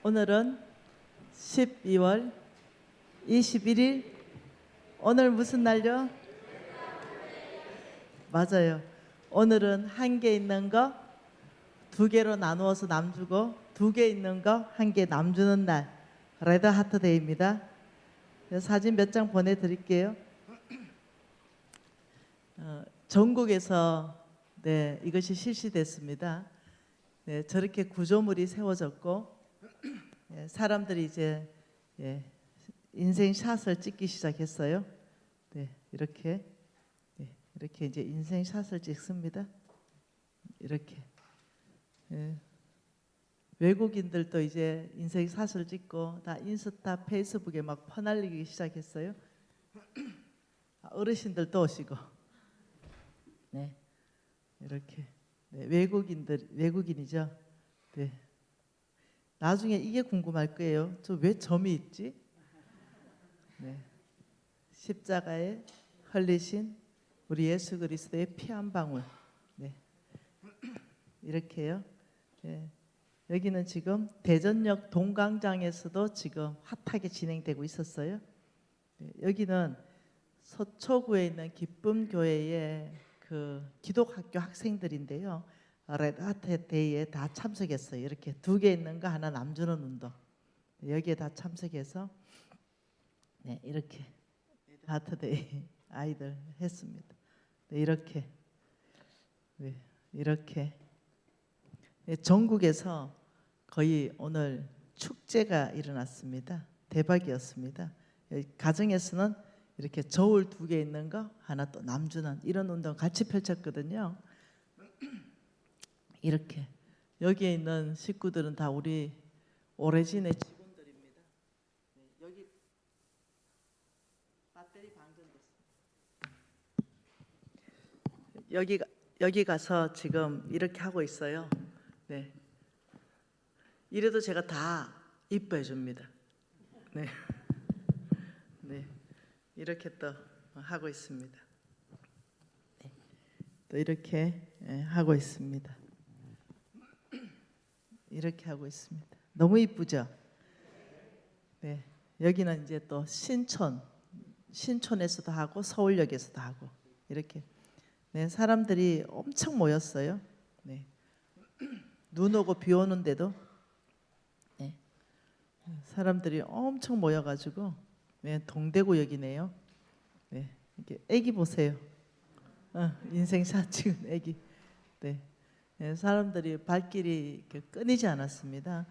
오늘은 12월 21일. 오늘 무슨 날요? 맞아요. 오늘은 한 개 있는 거 두 개로 나누어서 남주고, 두 개 있는 거 한 개 남주는 날, 레드 하트 데이입니다. 사진 몇 장 보내드릴게요. 전국에서 이것이 실시됐습니다. 저렇게 구조물이 세워졌고, 사람들이 이제 인생 샷을 찍기 시작했어요. 이렇게 이제 인생 샷을 찍습니다. 이렇게 외국인들도 이제 인생 샷을 찍고 다 인스타, 페이스북에 막 퍼날리기 시작했어요. 어르신들도 오시고, 이렇게 외국인이죠. 나중에 이게 궁금할 거예요. 저 왜 점이 있지? 십자가에 흘리신 우리 예수 그리스도의 피 한 방울. 이렇게요. 여기는 지금 대전역 동광장에서도 지금 핫하게 진행되고 있었어요. 여기는 서초구에 있는 기쁨교회의 그 기독학교 학생들인데요. 레드 하트 데이에 다 참석했어요. 이렇게 두 개 있는 거 하나 남주는 운동. 여기에 다 참석해서 이렇게 하트 데이 아이들 했습니다. 이렇게 전국에서 거의 오늘 축제가 일어났습니다. 대박이었습니다. 가정에서는 이렇게 저울 두 개 있는 거 하나 또 남주는 이런 운동 같이 펼쳤거든요. 이렇게 여기에 있는 식구들은 다 우리 오래진의 직원들입니다. 여기 배터리 방전됐습니다. 여기 가서 지금 이렇게 하고 있어요. 이래도 제가 다 이뻐해 줍니다. 이렇게 또 하고 있습니다. 또 이렇게 하고 있습니다. 이렇게 하고 있습니다. 너무 이쁘죠? 여기는 이제 또 신촌에서도 하고 서울역에서도 하고 이렇게 사람들이 엄청 모였어요. 눈 오고 비 오는데도 사람들이 엄청 모여가지고 동대구역이네요. 이렇게 애기 보세요. 인생샷 찍은 애기. 사람들이 발길이 끊이지 않았습니다.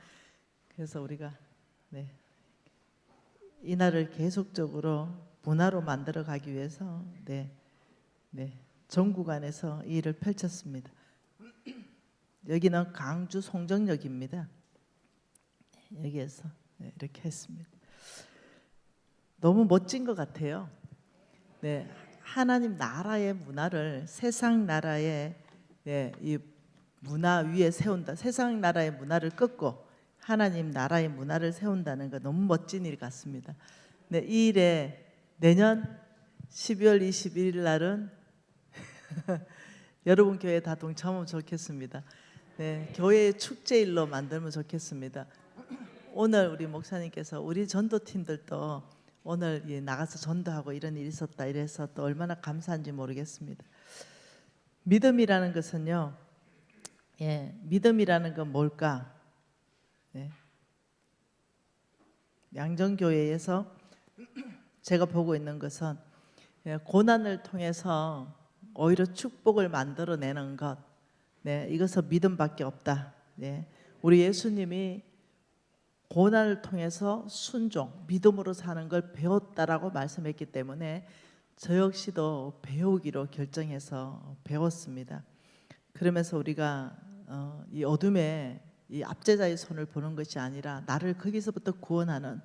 그래서 우리가 이 날을 계속적으로 문화로 만들어 가기 위해서 전국 안에서 이 일을 펼쳤습니다. 여기는 강주 송정역입니다. 여기에서 이렇게 했습니다. 너무 멋진 것 같아요. 하나님 나라의 문화를 세상 나라의 이 문화 위에 세운다. 세상 나라의 문화를 꺾고 하나님 나라의 문화를 세운다는 거 너무 멋진 일 같습니다. 이 일에 내년 12월 21일 날은 여러분 교회 다 동참하면 좋겠습니다. 교회의 축제일로 만들면 좋겠습니다. 오늘 우리 목사님께서 우리 전도팀들도 오늘 나가서 전도하고 이런 일이 있었다 이래서 또 얼마나 감사한지 모르겠습니다. 믿음이라는 것은요, 믿음이라는 건 뭘까? 양정교회에서 제가 보고 있는 것은 고난을 통해서 오히려 축복을 만들어내는 것, 이것은 믿음밖에 없다. 우리 예수님이 고난을 통해서 순종, 믿음으로 사는 걸 배웠다라고 말씀했기 때문에 저 역시도 배우기로 결정해서 배웠습니다. 그러면서 우리가 이 어둠에 이 압제자의 손을 보는 것이 아니라 나를 거기서부터 구원하는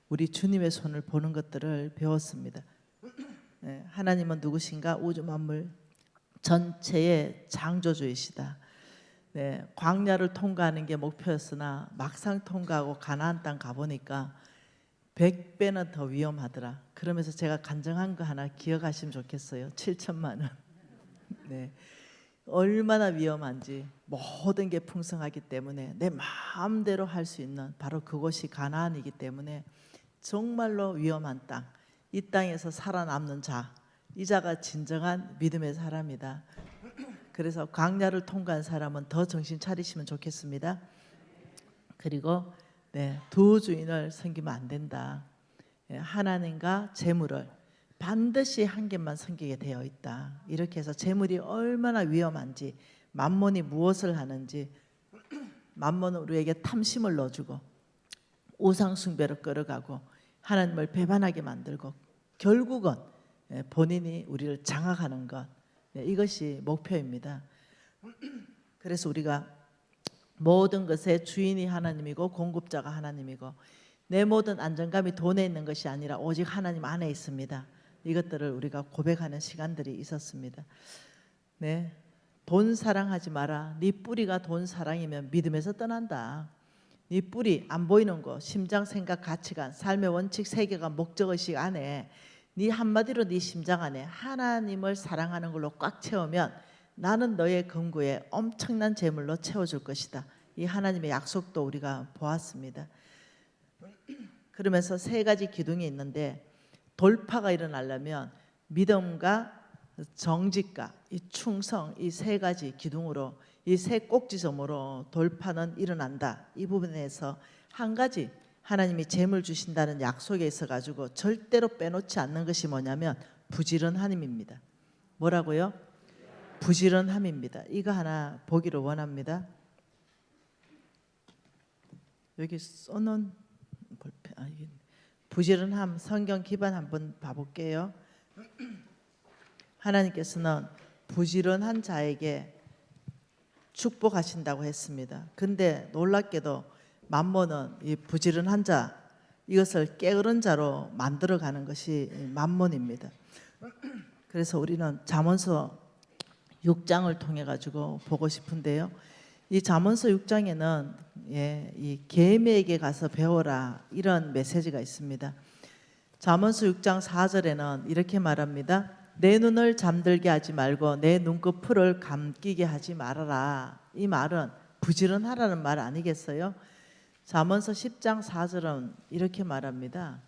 우리 주님의 손을 보는 것들을 배웠습니다. 하나님은 누구신가? 우주 만물 전체의 창조주이시다. 광야를 통과하는 게 목표였으나 막상 통과하고 가나안 땅 가보니까 100배는 더 위험하더라. 그러면서 제가 간증한 거 하나 기억하시면 좋겠어요. 7천만 원. 얼마나 위험한지 모든 게 풍성하기 때문에 내 마음대로 할 수 있는 바로 그곳이 가나안이기 때문에 정말로 위험한 땅, 이 땅에서 살아남는 자, 이 자가 진정한 믿음의 사람이다. 그래서 광야를 통과한 사람은 더 정신 차리시면 좋겠습니다. 그리고 두 주인을 섬기면 안 된다. 하나님과 재물을 반드시 한 개만 섬기게 되어 있다. 이렇게 해서 재물이 얼마나 위험한지, 만몬이 무엇을 하는지, 만몬은 우리에게 탐심을 넣어주고 우상 숭배로 끌어가고 하나님을 배반하게 만들고 결국은 본인이 우리를 장악하는 것, 이것이 목표입니다. 그래서 우리가 모든 것의 주인이 하나님이고 공급자가 하나님이고 내 모든 안정감이 돈에 있는 것이 아니라 오직 하나님 안에 있습니다. 이것들을 우리가 고백하는 시간들이 있었습니다. 네, 돈 사랑하지 마라. 네 뿌리가 돈 사랑이면 믿음에서 떠난다. 네 뿌리 안 보이는 거, 심장, 생각, 가치관, 삶의 원칙, 세계관, 목적의식 안에 네 한마디로 네 심장 안에 하나님을 사랑하는 걸로 꽉 채우면 나는 너의 금고에 엄청난 재물로 채워줄 것이다. 이 하나님의 약속도 우리가 보았습니다. 그러면서 세 가지 기둥이 있는데 돌파가 일어나려면 믿음과 정직과 이 충성, 이 세 가지 기둥으로, 이 세 꼭지점으로 돌파는 일어난다. 이 부분에서 한 가지 하나님이 재물 주신다는 약속에 있어 가지고 절대로 빼놓지 않는 것이 뭐냐면 부지런함입니다. 뭐라고요? 부지런함입니다. 이거 하나 보기를 원합니다. 여기 써놓은 볼펜, 부지런함 성경 기반 한번 봐볼게요. 하나님께서는 부지런한 자에게 축복하신다고 했습니다. 근데 놀랍게도 만몬은 이 부지런한 자, 이것을 게으른 자로 만들어가는 것이 만몬입니다. 그래서 우리는 잠언서 6장을 통해 가지고 보고 싶은데요. 이 잠언서 6장에는 이 계매에게 가서 배워라 이런 메시지가 있습니다. 잠언서 6장 4절에는 이렇게 말합니다. 내 눈을 잠들게 하지 말고 내 눈꺼풀을 감기게 하지 말아라. 이 말은 부지런하라는 말 아니겠어요? 잠언서 10장 4절은 이렇게 말합니다.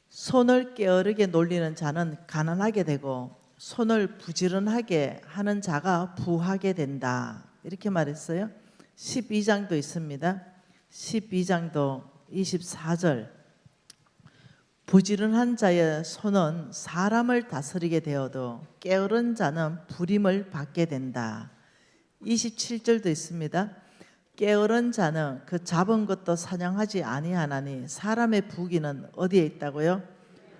손을 게으르게 놀리는 자는 가난하게 되고 손을 부지런하게 하는 자가 부하게 된다. 이렇게 말했어요. 12장도 있습니다. 12장도 24절. 부지런한 자의 손은 사람을 다스리게 되어도 게으른 자는 부림을 받게 된다. 27절도 있습니다. 게으른 자는 그 잡은 것도 사냥하지 아니하나니 사람의 부귀는 어디에 있다고요?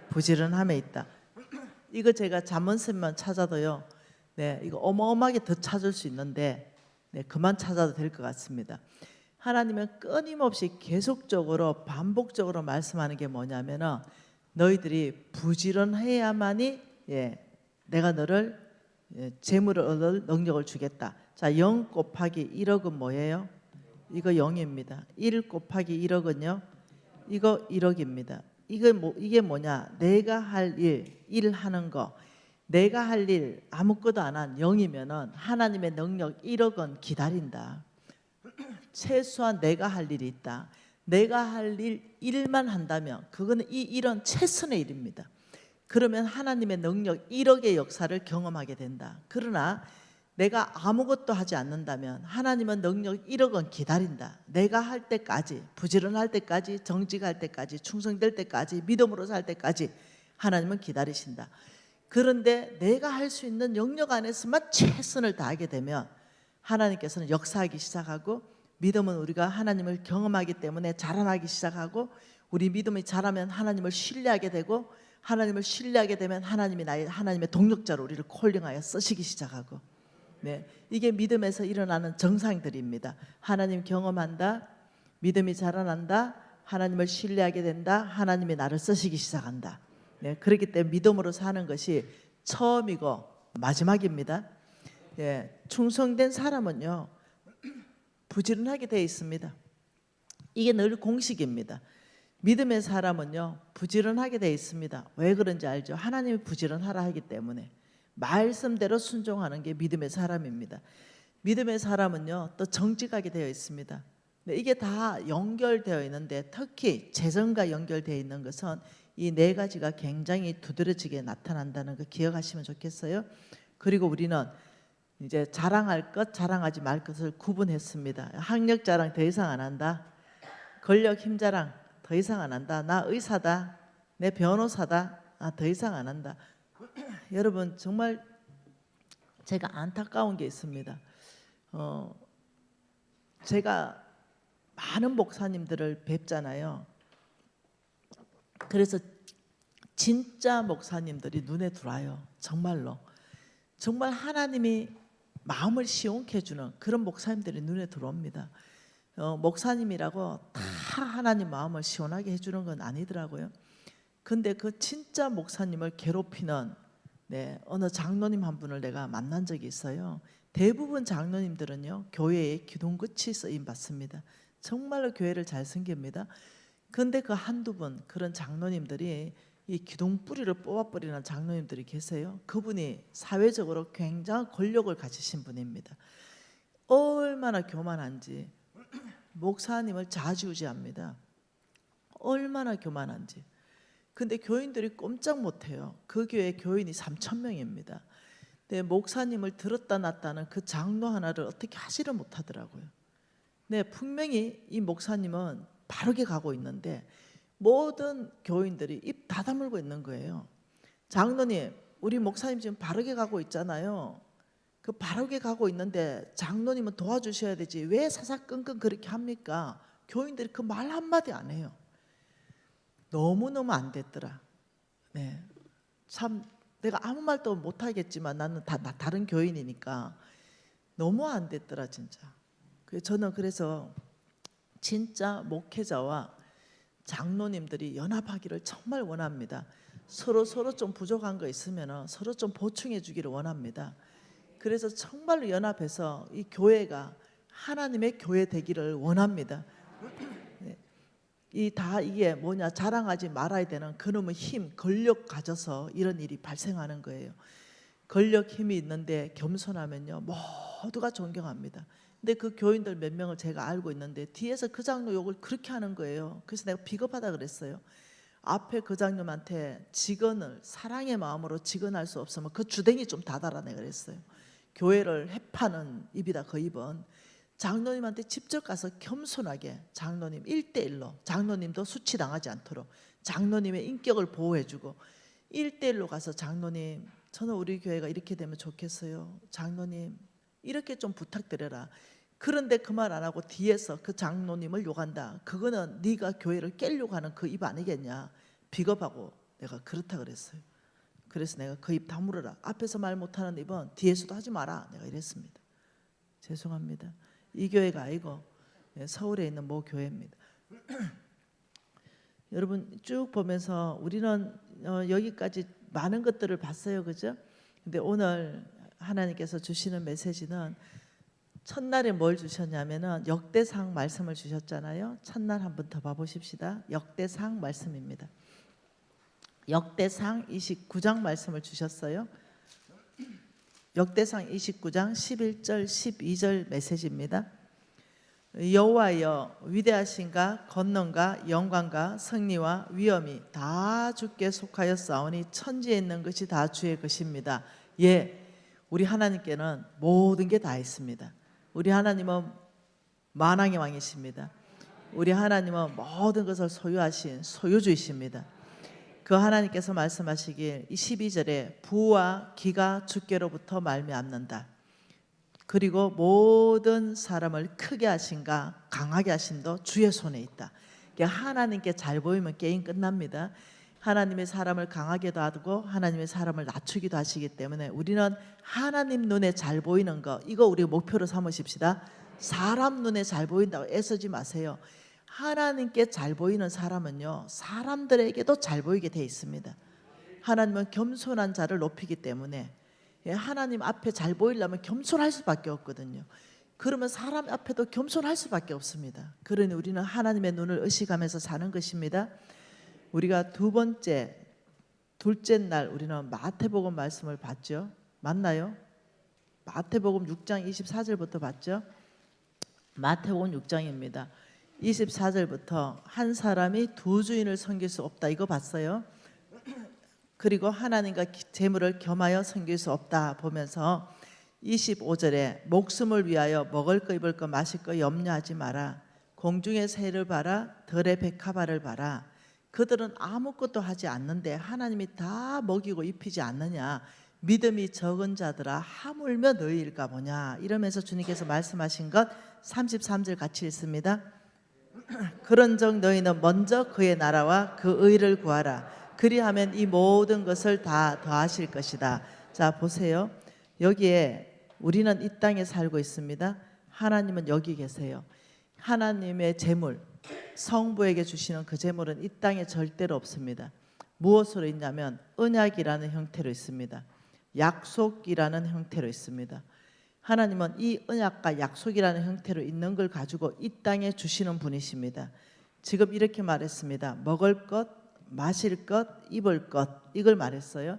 부지런함에 있다. 이거 제가 잠언서만 찾아도요. 이거 어마어마하게 더 찾을 수 있는데 그만 찾아도 될 것 같습니다. 하나님은 끊임없이 계속적으로 반복적으로 말씀하는 게 뭐냐면은 너희들이 부지런해야만이 내가 너를 재물을 얻을 능력을 주겠다. 자, 0 곱하기 1억은 뭐예요? 이거 0입니다. 1 곱하기 1억은요? 이거 1억입니다. 이게 뭐냐? 내가 할 일 하는 거. 내가 할 일 아무것도 안 한 0이면은 하나님의 능력 1억은 기다린다. 최소한 내가 할 일이 있다. 내가 할 일만 한다면 그거는 이 일은 최선의 일입니다. 그러면 하나님의 능력 1억의 역사를 경험하게 된다. 그러나 내가 아무것도 하지 않는다면 하나님은 능력 1억은 기다린다. 내가 할 때까지, 부지런할 때까지, 정직할 때까지, 충성될 때까지, 믿음으로 살 때까지 하나님은 기다리신다. 그런데 내가 할 수 있는 영역 안에서만 최선을 다하게 되면 하나님께서는 역사하기 시작하고 믿음은 우리가 하나님을 경험하기 때문에 자라나기 시작하고 우리 믿음이 자라면 하나님을 신뢰하게 되고 하나님을 신뢰하게 되면 하나님의 동력자로 우리를 콜링하여 쓰시기 시작하고 이게 믿음에서 일어나는 정상들입니다. 하나님 경험한다. 믿음이 자라난다. 하나님을 신뢰하게 된다. 하나님이 나를 쓰시기 시작한다. 그렇기 때문에 믿음으로 사는 것이 처음이고 마지막입니다. 충성된 사람은요 부지런하게 되어 있습니다. 이게 늘 공식입니다. 믿음의 사람은요 부지런하게 되어 있습니다. 왜 그런지 알죠? 하나님이 부지런하라 하기 때문에. 말씀대로 순종하는 게 믿음의 사람입니다. 믿음의 사람은요 또 정직하게 되어 있습니다. 네, 이게 다 연결되어 있는데 특히 재정과 연결되어 있는 것은 이 네 가지가 굉장히 두드러지게 나타난다는 거 기억하시면 좋겠어요. 그리고 우리는 이제 자랑할 것, 자랑하지 말 것을 구분했습니다. 학력 자랑 더 이상 안 한다. 권력, 힘 자랑 더 이상 안 한다. 나 의사다, 내 변호사다, 더 이상 안 한다. 여러분 정말 제가 안타까운 게 있습니다. 제가 많은 목사님들을 뵙잖아요. 그래서 진짜 목사님들이 눈에 들어와요. 정말로. 정말 하나님이 마음을 시원케 해주는 그런 목사님들이 눈에 들어옵니다. 목사님이라고 다 하나님 마음을 시원하게 해주는 건 아니더라고요. 근데 그 진짜 목사님을 괴롭히는 어느 장로님 한 분을 내가 만난 적이 있어요. 대부분 장로님들은요 교회에 기둥끝이 쓰임 받습니다. 정말로 교회를 잘 섬깁니다. 근데 그 한두 분 그런 장로님들이 이 기둥뿌리를 뽑아버리는 장로님들이 계세요. 그분이 사회적으로 굉장한 권력을 가지신 분입니다. 얼마나 교만한지 목사님을 좌지우지합니다. 얼마나 교만한지. 근데 교인들이 꼼짝 못해요. 그 교회 교인이 3,000명입니다. 근데 목사님을 들었다 놨다는 그 장로 하나를 어떻게 하지를 못하더라고요. 네, 분명히 이 목사님은 바르게 가고 있는데 모든 교인들이 입 다 다물고 있는 거예요. 장로님, 우리 목사님 지금 바르게 가고 있잖아요. 그 바르게 가고 있는데 장로님은 도와주셔야 되지 왜 사사건건 그렇게 합니까? 교인들이 그 말 한마디 안 해요. 너무너무 안 됐더라. 네, 참 내가 아무 말도 못하겠지만 나는 다른 교인이니까 너무 안 됐더라 진짜. 저는 그래서 진짜 목회자와 장로님들이 연합하기를 정말 원합니다. 서로 좀 부족한 거 있으면 서로 좀 보충해 주기를 원합니다. 그래서 정말로 연합해서 이 교회가 하나님의 교회 되기를 원합니다. 네. 이게 뭐냐, 자랑하지 말아야 되는 그놈의 힘, 권력 가져서 이런 일이 발생하는 거예요. 권력 힘이 있는데 겸손하면요 모두가 존경합니다. 근데 그 교인들 몇 명을 제가 알고 있는데 뒤에서 그 장로 욕을 그렇게 하는 거예요. 그래서 내가 비겁하다 그랬어요. 앞에 그 장로한테 직언을 사랑의 마음으로 직언할 수 없으면 그 주댕이 좀 닫아라 내가 그랬어요. 교회를 해파는 입이다 그 입은. 장로님한테 직접 가서 겸손하게 장로님 1대1로, 장로님도 수치당하지 않도록 장로님의 인격을 보호해주고 1대1로 가서 장로님 저는 우리 교회가 이렇게 되면 좋겠어요. 장로님 이렇게 좀 부탁드려라. 그런데 그 말 안 하고 뒤에서 그 장로님을 욕한다. 그거는 네가 교회를 깨려고 하는 그 입 아니겠냐. 비겁하고 내가 그렇다 그랬어요. 그래서 내가 그 입 다물어라. 앞에서 말 못하는 입은 뒤에서도 하지 마라. 내가 이랬습니다. 죄송합니다. 이 교회가 아니고 서울에 있는 모 교회입니다. 여러분 쭉 보면서 우리는 여기까지 많은 것들을 봤어요. 그죠? 근데 오늘 하나님께서 주시는 메시지는 첫날에 뭘 주셨냐면은 역대상 말씀을 주셨잖아요. 첫날 한번 더 봐보십시다. 역대상 말씀입니다. 역대상 29장 말씀을 주셨어요. 역대상 29장 11절 12절 메시지입니다. 여호와여 위대하신가 권능과 영광과 승리와 위엄이 다 주께 속하였사오니 천지에 있는 것이 다 주의 것입니다. 예, 우리 하나님께는 모든 게 다 있습니다. 우리 하나님은 만왕의 왕이십니다. 우리 하나님은 모든 것을 소유하신 소유주이십니다. 그 하나님께서 말씀하시길 이 12절에 부와 기가 주께로부터 말미암는다. 그리고 모든 사람을 크게 하신가 강하게 하심도 주의 손에 있다. 하나님께 잘 보이면 게임 끝납니다. 하나님의 사람을 강하게도 하고 하나님의 사람을 낮추기도 하시기 때문에 우리는 하나님 눈에 잘 보이는 거 이거 우리 목표로 삼으십시다. 사람 눈에 잘 보인다고 애쓰지 마세요. 하나님께 잘 보이는 사람은요 사람들에게도 잘 보이게 돼 있습니다. 하나님은 겸손한 자를 높이기 때문에 하나님 앞에 잘 보이려면 겸손할 수밖에 없거든요. 그러면 사람 앞에도 겸손할 수밖에 없습니다. 그러니 우리는 하나님의 눈을 의식하면서 사는 것입니다. 우리가 둘째 날 우리는 마태복음 말씀을 봤죠. 맞나요? 마태복음 6장 24절부터 봤죠? 마태복음 6장입니다. 24절부터 한 사람이 두 주인을 섬길 수 없다 이거 봤어요. 그리고 하나님과 재물을 겸하여 섬길 수 없다 보면서 25절에 목숨을 위하여 먹을 거 입을 거 마실 거 염려하지 마라. 공중의 새를 봐라. 들의 백합화를 봐라. 그들은 아무것도 하지 않는데 하나님이 다 먹이고 입히지 않느냐. 믿음이 적은 자들아 하물며 너희일까 보냐. 이러면서 주님께서 말씀하신 것 33절 같이 읽습니다. 그런즉 너희는 먼저 그의 나라와 그 의를 구하라. 그리하면 이 모든 것을 다 더하실 것이다. 자 보세요. 여기에 우리는 이 땅에 살고 있습니다. 하나님은 여기 계세요. 하나님의 재물, 성부에게 주시는 그 재물은 이 땅에 절대로 없습니다. 무엇으로 있냐면 언약이라는 형태로 있습니다. 약속이라는 형태로 있습니다. 하나님은 이 언약과 약속이라는 형태로 있는 걸 가지고 이 땅에 주시는 분이십니다. 지금 이렇게 말했습니다. 먹을 것, 마실 것, 입을 것 이걸 말했어요.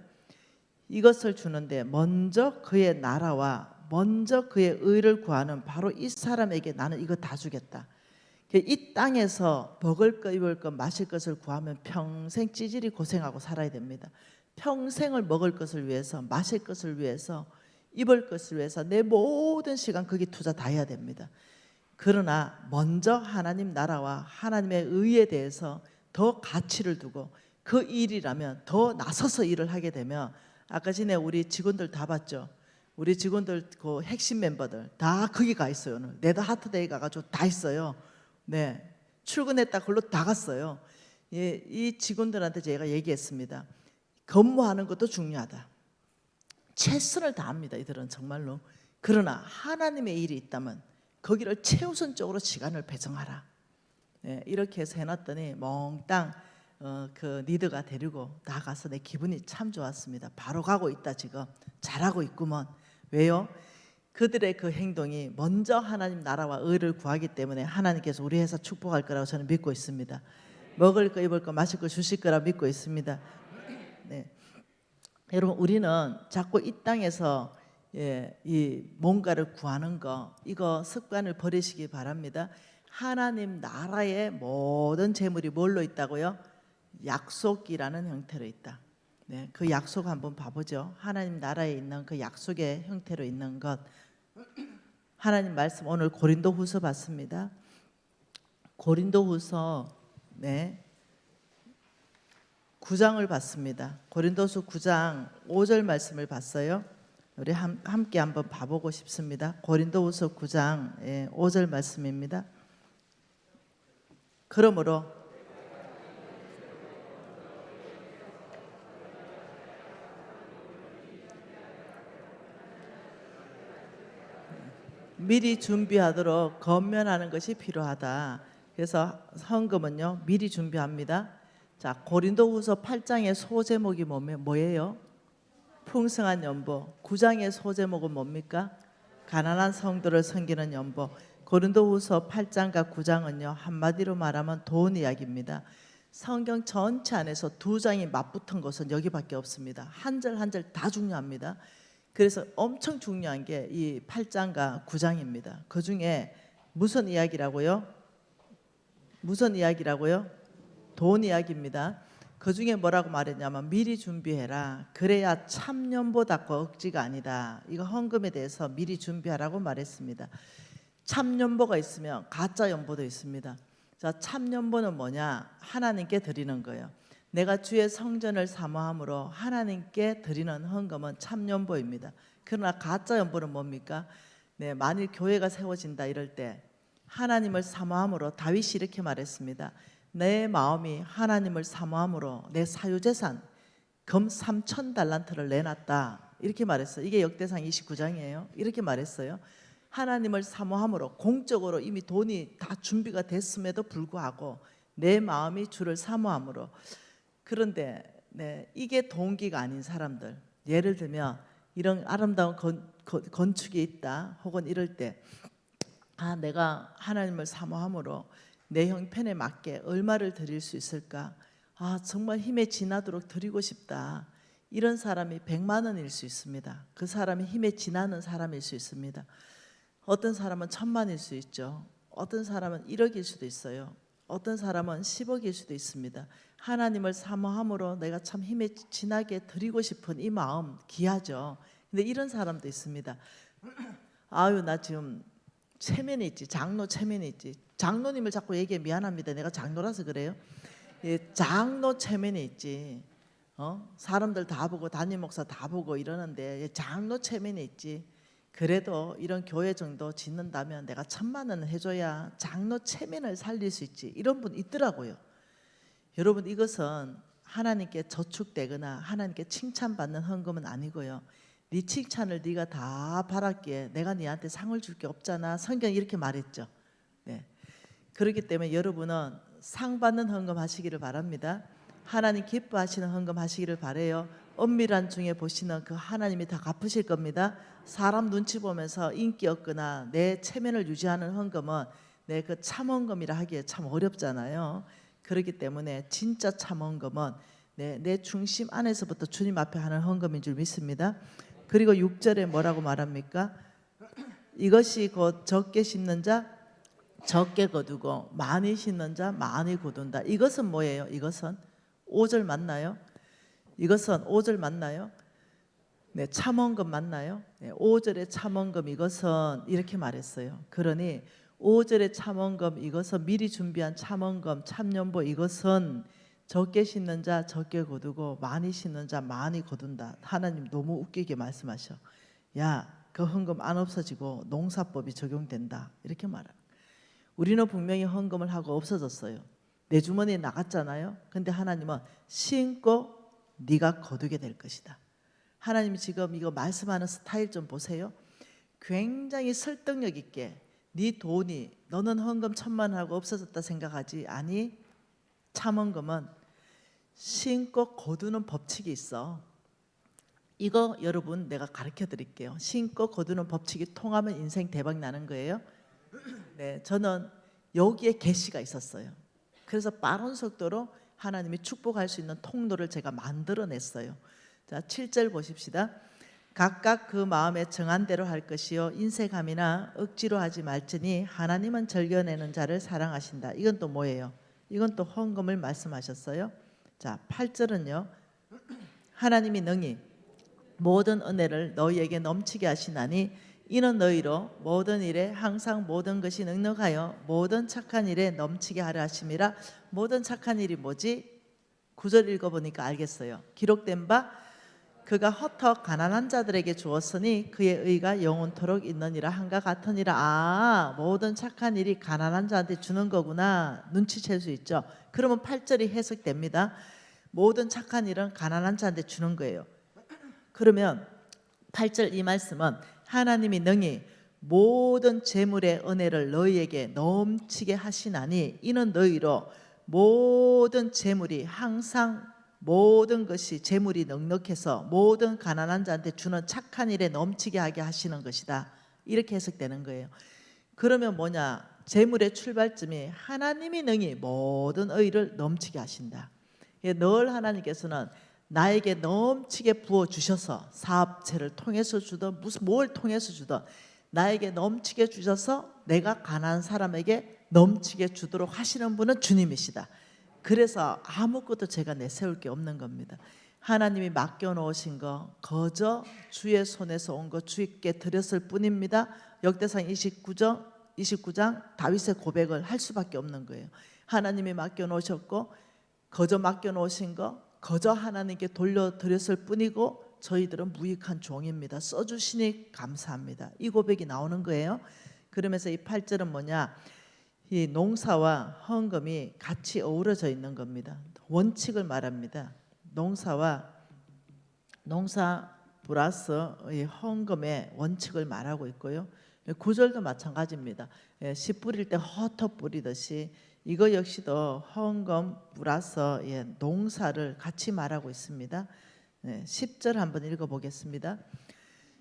이것을 주는데 먼저 그의 나라와 먼저 그의 의를 구하는 바로 이 사람에게 나는 이거 다 주겠다. 이 땅에서 먹을 것, 입을 것, 마실 것을 구하면 평생 찌질이 고생하고 살아야 됩니다. 평생을 먹을 것을 위해서, 마실 것을 위해서, 입을 것을 위해서 내 모든 시간 거기 투자 다 해야 됩니다. 그러나 먼저 하나님 나라와 하나님의 의에 대해서 더 가치를 두고 그 일이라면 더 나서서 일을 하게 되면 아까 전에 우리 직원들 다 봤죠. 우리 직원들 그 핵심 멤버들 다 거기 가 있어요. 오늘 네더 하트데이 가가지고 다 있어요. 네, 출근했다 그걸로 다 갔어요. 예, 이 직원들한테 제가 얘기했습니다. 근무하는 것도 중요하다. 최선을 다합니다. 이들은 정말로. 그러나 하나님의 일이 있다면 거기를 최우선적으로 시간을 배정하라. 네, 이렇게 해서 해놨더니 몽땅 그 리더가 데리고 나가서 내 기분이 참 좋았습니다. 바로 가고 있다 지금. 잘하고 있구먼. 왜요? 그들의 그 행동이 먼저 하나님 나라와 의를 구하기 때문에 하나님께서 우리 회사 축복할 거라고 저는 믿고 있습니다. 먹을 거 입을 거 마실 거 주실 거라 믿고 있습니다. 네. 여러분 우리는 자꾸 이 땅에서 이 뭔가를 구하는 거 이거 습관을 버리시기 바랍니다. 하나님 나라의 모든 재물이 뭘로 있다고요? 약속이라는 형태로 있다. 네, 그 약속 한번 봐보죠. 하나님 나라에 있는 그 약속의 형태로 있는 것. 하나님 말씀 오늘 고린도후서 봤습니다. 고린도후서 9장을 봤습니다. 고린도서 9장 5절 말씀을 봤어요. 우리 함께 한번 봐보고 싶습니다. 고린도후서 9장 5절 말씀입니다. 그러므로 미리 준비하도록 건면하는 것이 필요하다. 그래서 헌금은요 미리 준비합니다. 자, 고린도후서 8장의 소제목이 뭐예요? 풍성한 연보. 9장의 소제목은 뭡니까? 가난한 성도를 섬기는 연보. 고린도후서 8장과 9장은요 한마디로 말하면 돈 이야기입니다. 성경 전체 안에서 두 장이 맞붙은 것은 여기밖에 없습니다. 한 절 한 절 다 중요합니다. 그래서 엄청 중요한 게 이 8장과 9장입니다. 그 중에 무슨 이야기라고요? 무슨 이야기라고요? 돈 이야기입니다. 그 중에 뭐라고 말했냐면 미리 준비해라. 그래야 참연보다 억지가 아니다. 이거 헌금에 대해서 미리 준비하라고 말했습니다. 참연보가 있으면 가짜 연보도 있습니다. 자, 참연보는 뭐냐? 하나님께 드리는 거예요. 내가 주의 성전을 사모함으로 하나님께 드리는 헌금은 참연보입니다. 그러나 가짜 연보는 뭡니까? 네, 만일 교회가 세워진다 이럴 때 하나님을 사모함으로 다윗이 이렇게 말했습니다. 내 마음이 하나님을 사모함으로 내 사유재산 금 3,000달란트를 내놨다 이렇게 말했어요. 이게 역대상 29장이에요. 이렇게 말했어요. 하나님을 사모함으로 공적으로 이미 돈이 다 준비가 됐음에도 불구하고 내 마음이 주를 사모함으로. 그런데 이게 동기가 아닌 사람들, 예를 들면 이런 아름다운 건축이 있다 혹은 이럴 때 내가 하나님을 사모함으로 내 형편에 맞게 얼마를 드릴 수 있을까? 정말 힘에 지나도록 드리고 싶다. 이런 사람이 100만 원일 수 있습니다. 그 사람이 힘에 지나는 사람일 수 있습니다. 어떤 사람은 1000만일 수 있죠. 어떤 사람은 1억일 수도 있어요. 어떤 사람은 10억일 수도 있습니다. 하나님을 사모함으로 내가 참 힘에 지나게 드리고 싶은 이 마음 귀하죠. 근데 이런 사람도 있습니다. 아유, 나 지금 체면이 있지, 장로 체면이 있지. 장로님을 자꾸 얘기해 미안합니다. 내가 장로라서 그래요. 예, 장로 체면이 있지. 사람들 다 보고 담임 목사 다 보고 이러는데 장로 체면이 있지. 그래도 이런 교회 정도 짓는다면 내가 1000만 원 해줘야 장로 체면을 살릴 수 있지. 이런 분 있더라고요. 여러분, 이것은 하나님께 저축되거나 하나님께 칭찬받는 헌금은 아니고요. 네 칭찬을 네가 다 받았기에 내가 네한테 상을 줄 게 없잖아. 성경이 이렇게 말했죠. 네. 그렇기 때문에 여러분은 상 받는 헌금 하시기를 바랍니다. 하나님 기뻐하시는 헌금 하시기를 바라요. 엄밀한 중에 보시는 그 하나님이 다 갚으실 겁니다. 사람 눈치 보면서 인기 얻거나 내 체면을 유지하는 헌금은 내 그 참헌금이라 하기에 참 어렵잖아요. 그렇기 때문에 진짜 참헌금은 내 중심 안에서부터 주님 앞에 하는 헌금인 줄 믿습니다. 그리고 6절에 뭐라고 말합니까? 이것이 곧 적게 심는 자 적게 거두고 많이 심는 자 많이 거둔다. 이것은 뭐예요? 이것은 5절 맞나요? 이것은 5절 맞나요? 네, 참헌금 맞나요? 네, 5절의 참헌금 이것은 이렇게 말했어요. 그러니 5절의 참헌금 이것은 미리 준비한 참헌금 참연보 이것은 적게 심는 자 적게 거두고 많이 심는 자 많이 거둔다. 하나님 너무 웃기게 말씀하셔. 야, 그 헌금 안 없어지고 농사법이 적용된다. 이렇게 말합니다. 우리는 분명히 헌금을 하고 없어졌어요. 내 주머니에 나갔잖아요. 근데 하나님은 심고 네가 거두게 될 것이다. 하나님이 지금 이거 말씀하는 스타일 좀 보세요. 굉장히 설득력 있게 네 돈이 너는 헌금 1000만 하고 없어졌다 생각하지. 아니, 참헌금은 심고 거두는 법칙이 있어. 이거 여러분 내가 가르쳐 드릴게요. 심고 거두는 법칙이 통하면 인생 대박 나는 거예요. 네, 저는 여기에 계시가 있었어요. 그래서 빠른 속도로 하나님이 축복할 수 있는 통로를 제가 만들어냈어요. 자, 7절 보십시다. 각각 그 마음에 정한 대로 할 것이요 인색함이나 억지로 하지 말지니 하나님은 즐겨내는 자를 사랑하신다. 이건 또 뭐예요? 이건 또 헌금을 말씀하셨어요. 자, 8절은요. 하나님이 능히 모든 은혜를 너희에게 넘치게 하시나니 이는 너희로 모든 일에 항상 모든 것이 넉넉하여 모든 착한 일에 넘치게 하려 하심이라. 모든 착한 일이 뭐지? 9절 읽어보니까 알겠어요. 기록된 바 그가 헛헛 가난한 자들에게 주었으니 그의 의가 영원토록 있느니라 한가 같으니라. 아, 모든 착한 일이 가난한 자한테 주는 거구나. 눈치챌 수 있죠. 그러면 8절이 해석됩니다. 모든 착한 일은 가난한 자한테 주는 거예요. 그러면 8절 이 말씀은 하나님이 능히 모든 재물의 은혜를 너희에게 넘치게 하시나니 이는 너희로 모든 재물이 항상 모든 것이 재물이 넉넉해서 모든 가난한 자한테 주는 착한 일에 넘치게 하게 하시는 것이다. 이렇게 해석되는 거예요. 그러면 뭐냐? 재물의 출발점이 하나님이 능히 모든 의를 넘치게 하신다. 늘 하나님께서는 나에게 넘치게 부어주셔서 사업체를 통해서 주든 무슨 뭘 통해서 주든 나에게 넘치게 주셔서 내가 가난한 사람에게 넘치게 주도록 하시는 분은 주님이시다. 그래서 아무것도 제가 내세울 게 없는 겁니다. 하나님이 맡겨놓으신 거 거저 주의 손에서 온 거 주께 드렸을 뿐입니다. 역대상 29장 다윗의 고백을 할 수밖에 없는 거예요. 하나님이 맡겨놓으셨고 거저 맡겨놓으신 거 거저 하나님께 돌려드렸을 뿐이고 저희들은 무익한 종입니다. 써주시니 감사합니다. 이 고백이 나오는 거예요. 그러면서 이 8절은 뭐냐? 이 농사와 헌금이 같이 어우러져 있는 겁니다. 원칙을 말합니다. 농사 플러스 이 헌금의 원칙을 말하고 있고요. 9절도 마찬가지입니다. 씨 뿌릴 때 헛헛 뿌리듯이 이거 역시도 헌금 플러스 농사를 같이 말하고 있습니다. 10절 한번 읽어보겠습니다.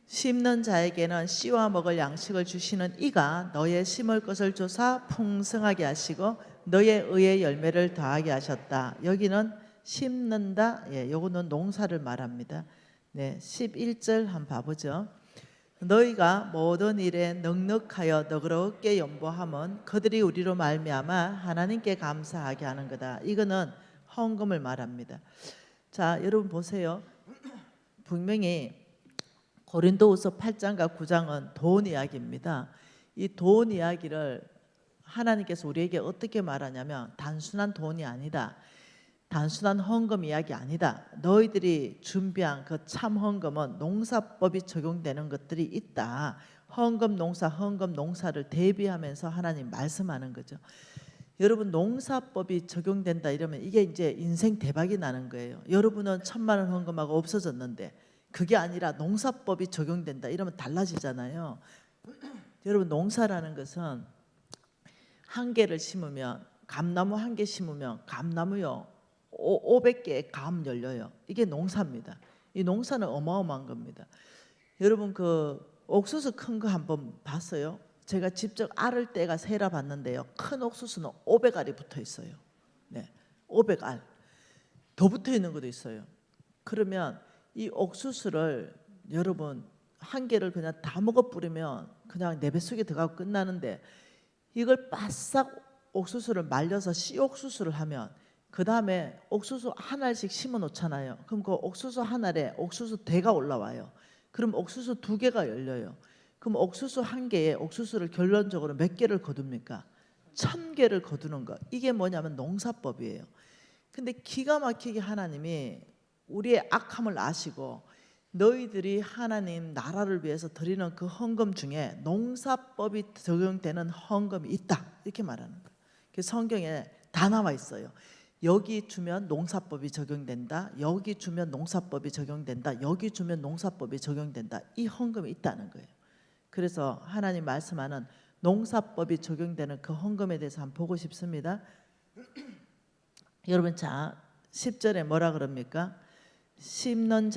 심는 자에게는 씨와 먹을 양식을 주시는 이가 너의 심을 것을 조사 풍성하게 하시고 너의 의의 열매를 더하게 하셨다. 여기는 심는다. 예, 요거는 농사를 말합니다. 네, 11절 한번 봐보죠. 너희가 모든 일에 넉넉하여 너그럽게 연보함은 그들이 우리로 말미암아 하나님께 감사하게 하는 거다. 이거는 헌금을 말합니다. 자, 여러분 보세요. 분명히 고린도후서 8장과 9장은 돈 이야기입니다. 이 돈 이야기를 하나님께서 우리에게 어떻게 말하냐면 단순한 돈이 아니다. 단순한 헌금 이야기 아니다. 너희들이 준비한 그 참 헌금은 농사법이 적용되는 것들이 있다. 헌금 농사를 대비하면서 하나님 말씀하는 거죠. 여러분 농사법이 적용된다 이러면 이게 이제 인생 대박이 나는 거예요. 여러분은 1,000만 원 헌금하고 없어졌는데 그게 아니라 농사법이 적용된다 이러면 달라지잖아요. 여러분 농사라는 것은 한 개를 심으면 감나무 한 개 심으면 감나무요 500개의 감 열려요. 이게 농사입니다. 이 농사는 어마어마한 겁니다. 여러분 그 옥수수 큰 거 한번 봤어요? 제가 직접 알을 떼가 세라 봤는데요. 큰 옥수수는 500알이 붙어 있어요. 네, 500알. 더 붙어 있는 것도 있어요. 그러면 이 옥수수를 여러분 한 개를 그냥 다 먹어 뿌리면 그냥 내 뱃속에 들어가고 끝나는데 이걸 바싹 옥수수를 말려서 씨옥수수를 하면 그 다음에 옥수수 한 알씩 심어 놓잖아요. 그럼 그 옥수수 한 알에 옥수수 대가 올라와요. 그럼 옥수수 2개가 열려요. 그럼 옥수수 한 개에 옥수수를 결론적으로 몇 개를 거둡니까? 1,000개를 거두는 거. 이게 뭐냐면 농사법이에요. 근데 기가 막히게 하나님이 우리의 악함을 아시고 너희들이 하나님 나라를 위해서 드리는 그 헌금 중에 농사법이 적용되는 헌금이 있다. 이렇게 말하는 거예요. 성경에 다 나와 있어요. 여기 주면 농사법이 적용된다. 여기 주면 농사법이 적용된다. 여기 주면 농사법이 적용된다. 이 헌금이 있다는 거예요. 그래서 하나님 말씀하는 농사법이 적용되는 그 헌금에 대해서 한번 보고 싶습니다. 여러분 자 10절에 뭐라 그럽니까? 심는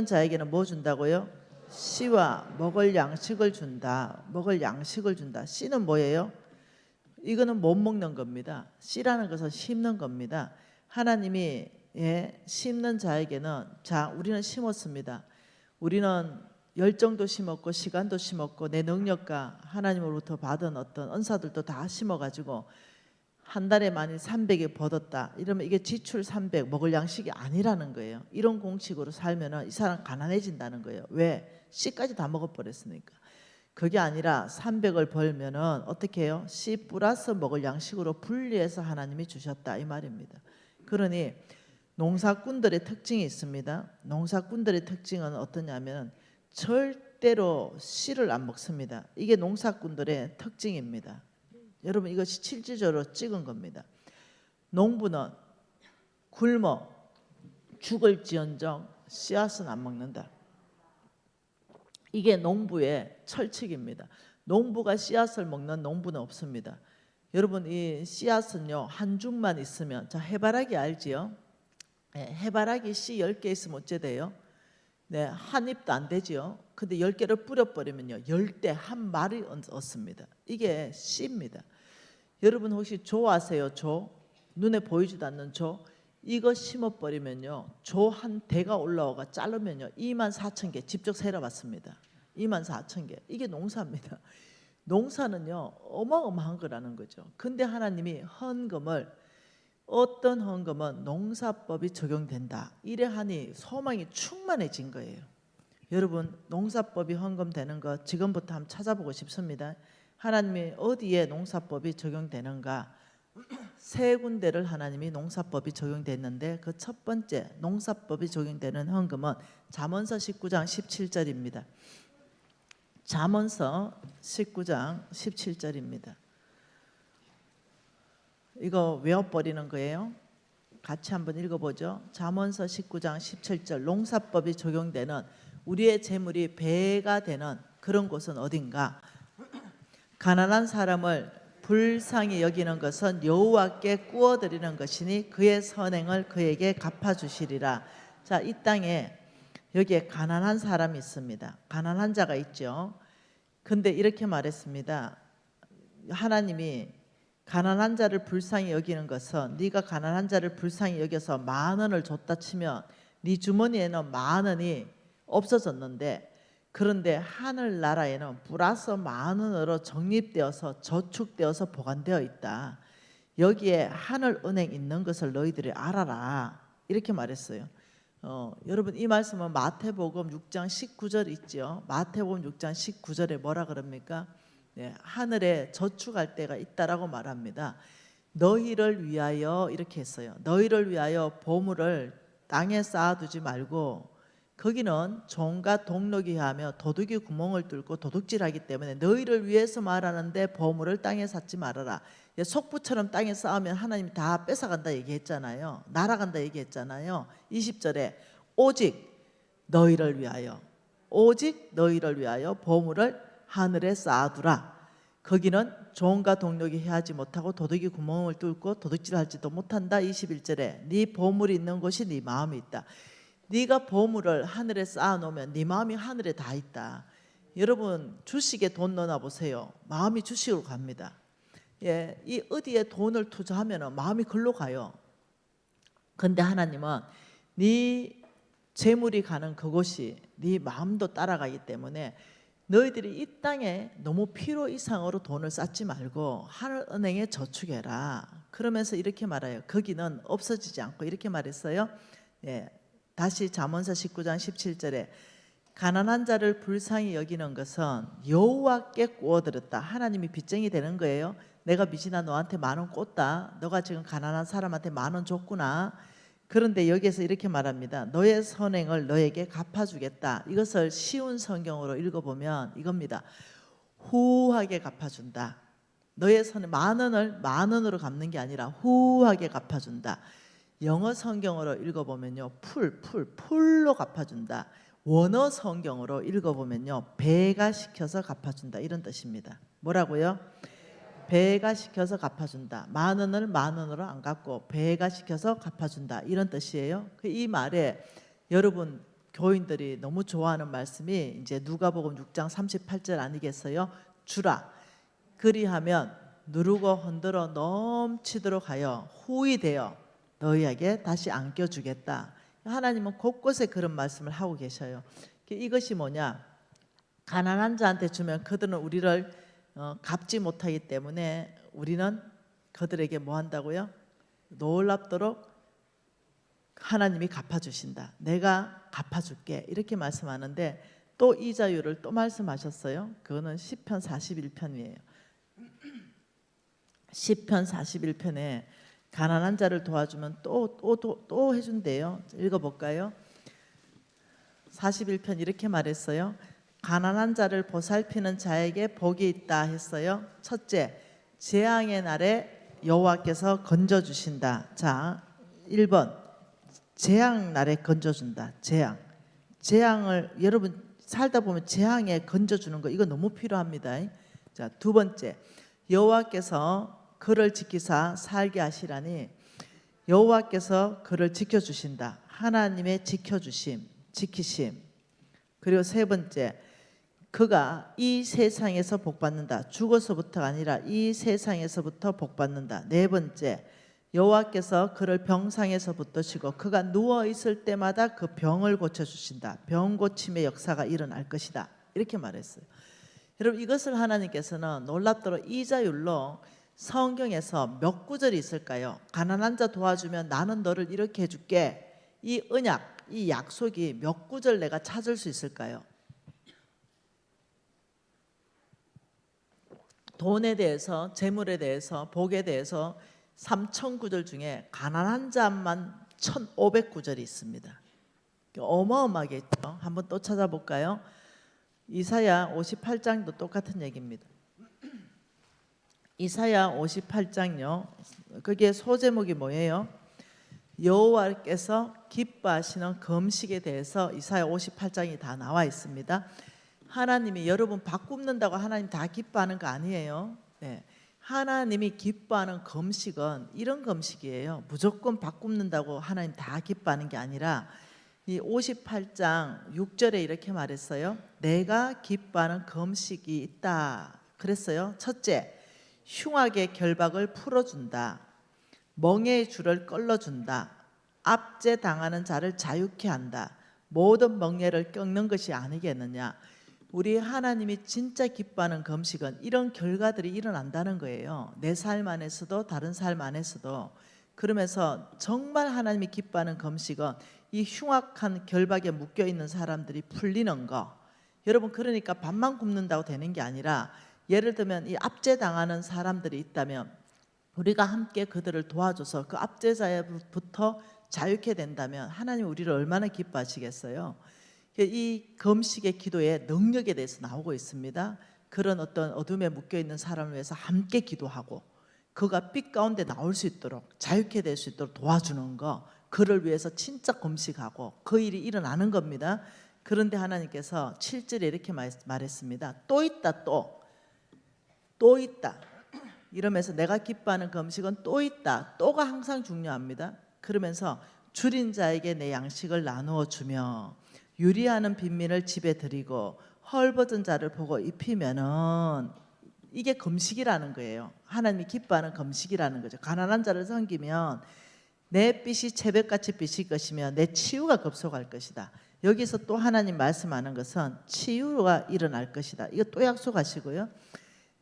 자에게는 뭐 준다고요? 씨와 먹을 양식을 준다. 먹을 양식을 준다. 씨는 뭐예요? 이거는 못 먹는 겁니다. 씨라는 것은 심는 겁니다. 하나님이 심는 자에게는 자 우리는 심었습니다. 우리는 열정도 심었고 시간도 심었고 내 능력과 하나님으로부터 받은 어떤 은사들도 다 심어가지고 한 달에 만일 300이 벌었다 이러면 이게 지출 300 먹을 양식이 아니라는 거예요. 이런 공식으로 살면 이 사람 가난해진다는 거예요. 왜? 씨까지 다 먹어버렸으니까. 그게 아니라 300을 벌면은 어떻게 해요? 씨 플러스 먹을 양식으로 분리해서 하나님이 주셨다 이 말입니다. 그러니 농사꾼들의 특징이 있습니다. 농사꾼들의 특징은 어떠냐면 절대로 씨를 안 먹습니다. 이게 농사꾼들의 특징입니다. 여러분 이것이 실질적으로 찍은 겁니다. 농부는 굶어 죽을지언정 씨앗은 안 먹는다. 이게 농부의 철칙입니다. 농부가 씨앗을 먹는 농부는 없습니다. 여러분 이 씨앗은요 한 죽만 있으면 자 해바라기 알지요? 네, 해바라기 씨 10개 있으면 어째 돼요? 네, 한 입도 안 되지요. 근데 10개를 뿌려버리면요 10대 한 마리 얻습니다. 이게 씨입니다. 여러분 혹시 조 아세요? 조? 눈에 보이지도 않는 조? 이거 심어버리면요 조 한 대가 올라오가 자르면요 24,000개 직접 세려봤습니다. 24,000개. 이게 농사입니다. 농사는요 어마어마한 거라는 거죠. 근데 하나님이 헌금을 어떤 헌금은 농사법이 적용된다 이래 하니 소망이 충만해진 거예요. 여러분 농사법이 헌금되는 거 지금부터 한번 찾아보고 싶습니다. 하나님이 어디에 농사법이 적용되는가? 세 군데를 하나님이 농사법이 적용됐는데 그 첫 번째 농사법이 적용되는 헌금은 잠언서 19장 17절입니다. 잠언서 19장 17절입니다. 이거 외워버리는 거예요. 같이 한번 읽어보죠. 잠언서 19장 17절 농사법이 적용되는 우리의 재물이 배가 되는 그런 곳은 어딘가? 가난한 사람을 불쌍히 여기는 것은 여호와께 구워드리는 것이니 그의 선행을 그에게 갚아주시리라. 자, 이 땅에 여기에 가난한 사람이 있습니다. 가난한 자가 있죠. 근데 이렇게 말했습니다. 하나님이 가난한 자를 불쌍히 여기는 것은 네가 가난한 자를 불쌍히 여겨서 10,000원을 줬다 치면 네 주머니에는 10,000원이 없어졌는데 그런데 하늘나라에는 플러스 10,000원으로 적립되어서 저축되어서 보관되어 있다. 여기에 하늘은행 있는 것을 너희들이 알아라. 이렇게 말했어요. 여러분 이 말씀은 마태복음 6장 19절 있죠. 마태복음 6장 19절에 뭐라 그럽니까? 네, 하늘에 저축할 때가 있다라고 말합니다. 너희를 위하여 이렇게 했어요. 너희를 위하여 보물을 땅에 쌓아두지 말고 거기는 종과 동록이 하며 도둑이 구멍을 뚫고 도둑질하기 때문에 너희를 위해서 말하는데 보물을 땅에 쌓지 말아라. 속부처럼 땅에 쌓으면 하나님이 다 뺏어간다 얘기했잖아요. 날아간다 얘기했잖아요. 20절에 오직 너희를 위하여 오직 너희를 위하여 보물을 하늘에 쌓아두라. 거기는 종과 동록이 해하지 못하고 도둑이 구멍을 뚫고 도둑질할지도 못한다. 21절에 네 보물이 있는 곳이 네 마음이 있다. 네가 보물을 하늘에 쌓아놓으면 네 마음이 하늘에 다 있다. 여러분 주식에 돈 넣어놔 보세요. 마음이 주식으로 갑니다. 예, 이 어디에 돈을 투자하면 마음이 글로 가요. 근데 하나님은 네 재물이 가는 그곳이 네 마음도 따라가기 때문에 너희들이 이 땅에 너무 필요 이상으로 돈을 쌓지 말고 하늘은행에 저축해라. 그러면서 이렇게 말해요. 거기는 없어지지 않고 이렇게 말했어요. 예, 다시 잠언서 19장 17절에 가난한 자를 불쌍히 여기는 것은 여호와께 꾸어들였다. 하나님이 빚쟁이 되는 거예요. 내가 미진아 너한테 10,000원 꽂다. 너가 지금 가난한 사람한테 10,000원 줬구나. 그런데 여기에서 이렇게 말합니다. 너의 선행을 너에게 갚아주겠다. 이것을 쉬운 성경으로 읽어보면 이겁니다. 후하게 갚아준다. 너의 선행 10,000원을 10,000원으로 갚는 게 아니라 후하게 갚아준다. 영어 성경으로 읽어보면요, 풀로 갚아준다. 원어 성경으로 읽어보면요, 배가 시켜서 갚아준다. 이런 뜻입니다. 뭐라고요? 배가 시켜서 갚아준다. 10,000원을 10,000원으로 안 갚고 배가 시켜서 갚아준다. 이런 뜻이에요. 이 말에 여러분 교인들이 너무 좋아하는 말씀이 이제 누가복음 6장 38절 아니겠어요? 주라. 그리하면 누르고 흔들어 넘치도록 하여 후히 되어 너희에게 다시 안겨주겠다. 하나님은 곳곳에 그런 말씀을 하고 계셔요. 이것이 뭐냐? 가난한 자한테 주면 그들은 우리를 갚지 못하기 때문에 우리는 그들에게 뭐 한다고요? 놀랍도록 하나님이 갚아주신다. 내가 갚아줄게. 이렇게 말씀하는데 또 이 자유를 또 말씀하셨어요. 그거는 시편 41편이에요. 시편 41편에 가난한 자를 도와주면 또 해준대요. 읽어볼까요? 41편 이렇게 말했어요. 가난한 자를 보살피는 자에게 복이 있다 했어요. 첫째, 재앙의 날에 여호와께서 건져주신다. 자, 1번 재앙 날에 건져준다. 재앙을 여러분 살다 보면 재앙에 건져주는 거 이거 너무 필요합니다. 자, 두 번째, 여호와께서 그를 지키사 살게 하시라니 여호와께서 그를 지켜주신다. 하나님의 지켜주심, 지키심. 그리고 세 번째, 그가 이 세상에서 복받는다. 죽어서부터가 아니라 이 세상에서부터 복받는다. 네 번째, 여호와께서 그를 병상에서부터 치고 그가 누워있을 때마다 그 병을 고쳐주신다. 병 고침의 역사가 일어날 것이다. 이렇게 말했어요. 여러분 이것을 하나님께서는 놀랍도록 이자율로 성경에서 몇 구절이 있을까요? 가난한 자 도와주면 나는 너를 이렇게 해줄게. 이 언약, 이 약속이 몇 구절 내가 찾을 수 있을까요? 돈에 대해서, 재물에 대해서, 복에 대해서 3,000구절 중에 가난한 자만 1,500구절이 있습니다. 어마어마하겠죠. 한번 또 찾아볼까요? 이사야 58장도 똑같은 얘기입니다. 이사야 58장요. 그게 소제목이 뭐예요? 여호와께서 기뻐하시는 금식에 대해서 이사야 58장이 다 나와 있습니다. 하나님이 여러분 밥 굶는다고 하나님 다 기뻐하는 거 아니에요. 네. 하나님이 기뻐하는 금식은 이런 금식이에요. 무조건 밥 굶는다고 하나님 다 기뻐하는 게 아니라 이 58장 6절에 이렇게 말했어요. 내가 기뻐하는 금식이 있다 그랬어요. 첫째, 흉악의 결박을 풀어준다. 멍에의 줄을 끌어준다. 압제당하는 자를 자유케 한다. 모든 멍에를 꺾는 것이 아니겠느냐. 우리 하나님이 진짜 기뻐하는 금식은 이런 결과들이 일어난다는 거예요. 내 삶 안에서도 다른 삶 안에서도. 그러면서 정말 하나님이 기뻐하는 금식은 이 흉악한 결박에 묶여있는 사람들이 풀리는 거. 여러분, 그러니까 밥만 굶는다고 되는 게 아니라, 예를 들면 이 압제당하는 사람들이 있다면 우리가 함께 그들을 도와줘서 그 압제자부터 자유케 된다면 하나님 우리를 얼마나 기뻐하시겠어요. 이 금식의 기도에 능력에 대해서 나오고 있습니다. 그런 어떤 어둠에 묶여있는 사람을 위해서 함께 기도하고 그가 빛 가운데 나올 수 있도록 자유케 될 수 있도록 도와주는 거, 그를 위해서 진짜 금식하고 그 일이 일어나는 겁니다. 그런데 하나님께서 7절에 이렇게 말했습니다. 또 있다. 또 있다. 이러면서 내가 기뻐하는 금식은 또 있다. 또가 항상 중요합니다. 그러면서 줄인 자에게 내 양식을 나누어 주며 유리하는 빈민을 집에 들이고 헐벗은 자를 보고 입히면은, 이게 금식이라는 거예요. 하나님이 기뻐하는 금식이라는 거죠. 가난한 자를 섬기면 내 빛이 새벽같이 비칠 것이며 내 치유가 급속할 것이다. 여기서 또 하나님 말씀하는 것은 치유가 일어날 것이다. 이거 또 약속하시고요.